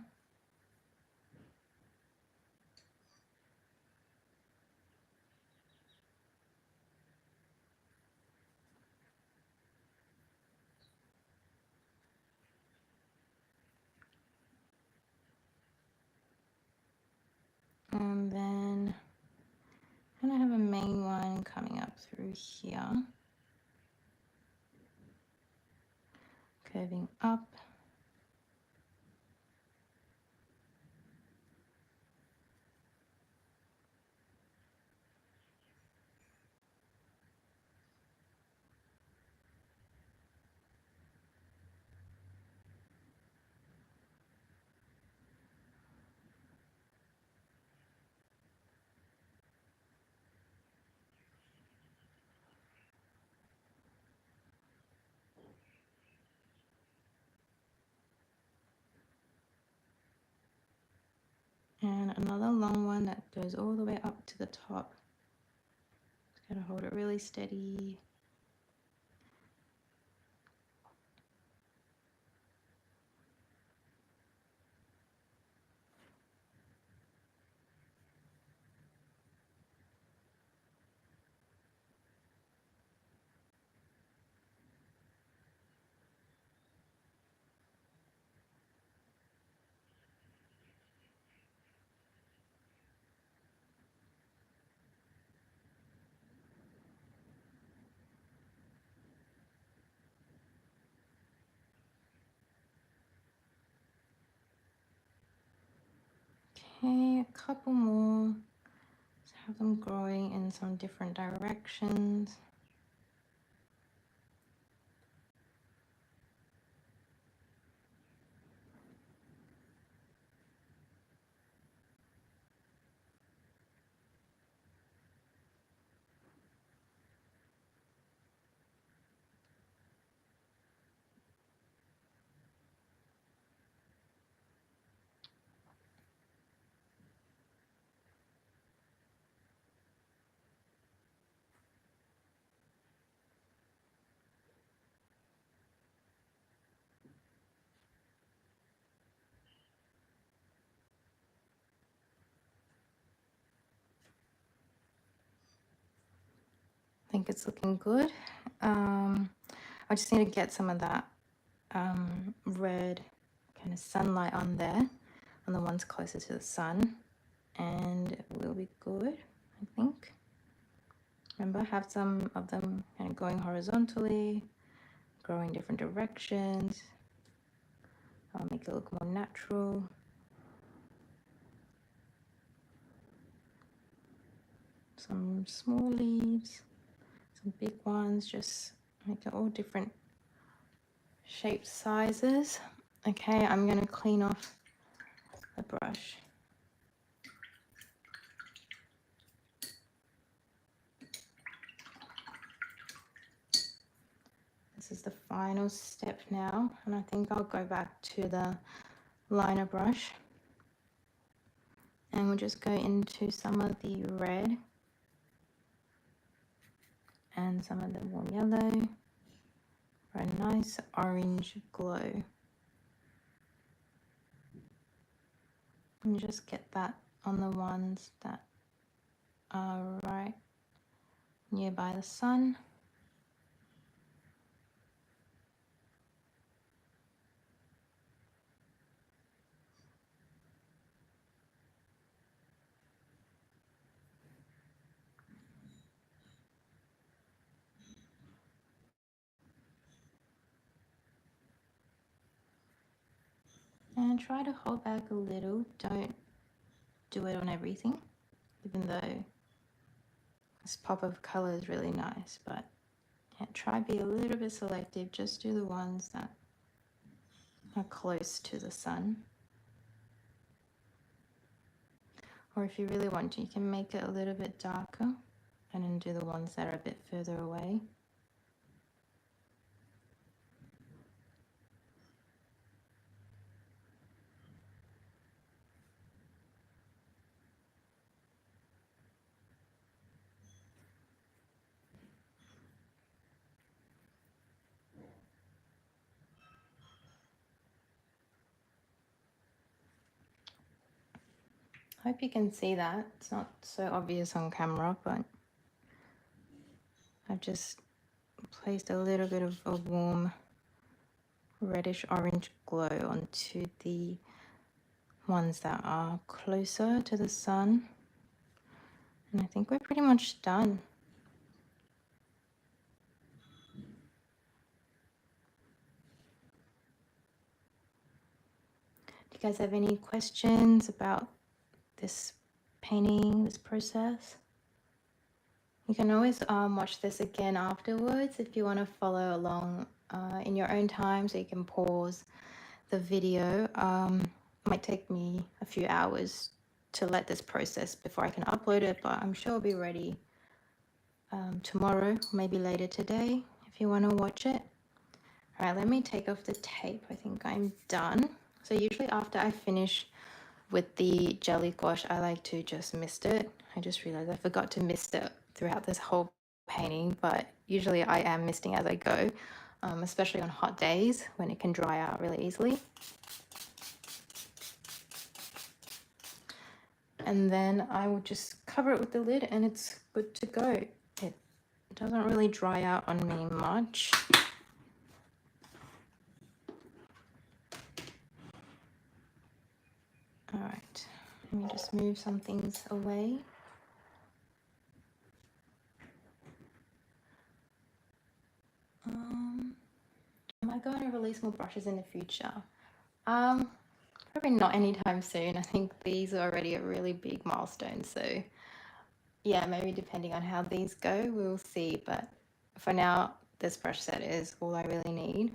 And then I have a main one coming up through here, curving up. And another long one that goes all the way up to the top. Just gotta hold it really steady. Okay, a couple more. Just have them growing in some different directions. I think it's looking good. I just need to get some of that red kind of sunlight on there, on the ones closer to the sun, and we'll be good, I think. Remember, have some of them kind of going horizontally, growing different directions. I'll make it look more natural. Some small leaves, some big ones, just make it all different shapes, sizes. Okay, I'm going to clean off the brush. This is the final step now, and I think I'll go back to the liner brush and we'll just go into some of the red and some of the more yellow for a nice orange glow. And just get that on the ones that are right nearby the sun. And try to hold back a little. Don't do it on everything, even though this pop of color is really nice. But yeah, try be a little bit selective. Just do the ones that are close to the sun. Or if you really want to, you can make it a little bit darker and then do the ones that are a bit further away. I hope you can see that. It's not so obvious on camera, but I've just placed a little bit of a warm reddish orange glow onto the ones that are closer to the sun. And I think we're pretty much done. Do you guys have any questions about this painting, this process? You can always watch this again afterwards if you want to follow along in your own time, so you can pause the video. It might take me a few hours to let this process before I can upload it, but I'm sure it'll be ready tomorrow, maybe later today, if you want to watch it. All right, let me take off the tape. I think I'm done. So usually after I finish with the jelly gouache, I like to just mist it. I just realized I forgot to mist it throughout this whole painting, but usually I am misting as I go, especially on hot days when it can dry out really easily. And then I will just cover it with the lid and it's good to go. It doesn't really dry out on me much. All right, let me just move some things away. Am I going to release more brushes in the future? Probably not anytime soon. I think these are already a really big milestone. So yeah, maybe depending on how these go, we'll see. But for now, this brush set is all I really need.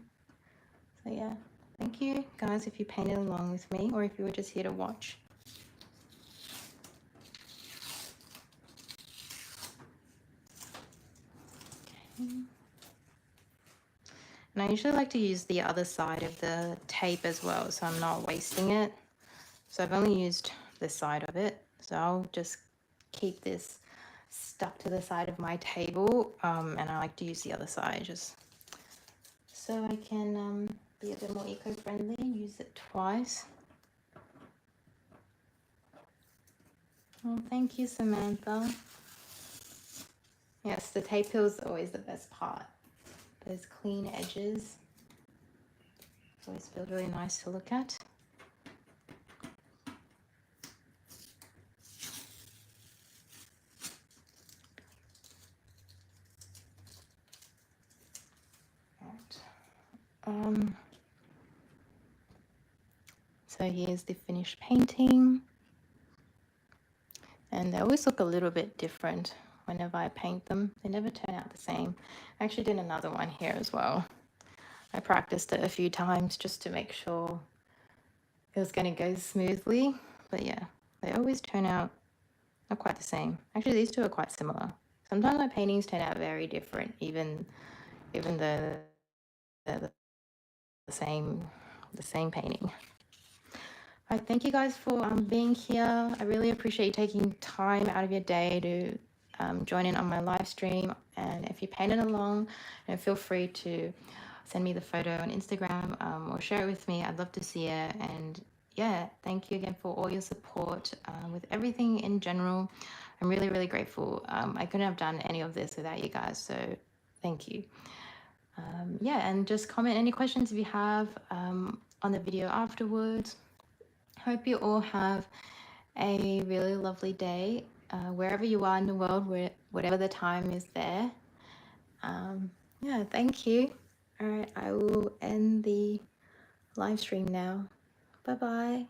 So yeah, thank you guys if you painted along with me or if you were just here to watch. Okay. And I usually like to use the other side of the tape as well, so I'm not wasting it. So I've only used this side of it, so I'll just keep this stuck to the side of my table, and I like to use the other side just so I can be a bit more eco-friendly and use it twice. Oh, thank you, Samantha. Yes, the tape peel is always the best part. Those clean edges always feel really nice to look at. So here's the finished painting, and they always look a little bit different whenever I paint them. They never turn out the same. I actually did another one here as well. I practiced it a few times just to make sure it was going to go smoothly, but yeah, they always turn out not quite the same. Actually, these two are quite similar. Sometimes my paintings turn out very different, even though they're the same painting. I thank you guys for being here. I really appreciate you taking time out of your day to join in on my live stream. And if you painted along, feel free to send me the photo on Instagram or share it with me. I'd love to see it. And yeah, thank you again for all your support with everything in general. I'm really, really grateful. I couldn't have done any of this without you guys, so thank you. Yeah, and just comment any questions if you have on the video afterwards. Hope you all have a really lovely day wherever you are in the world, whatever the time is there. Yeah, thank you. All right, I will end the live stream now. Bye bye.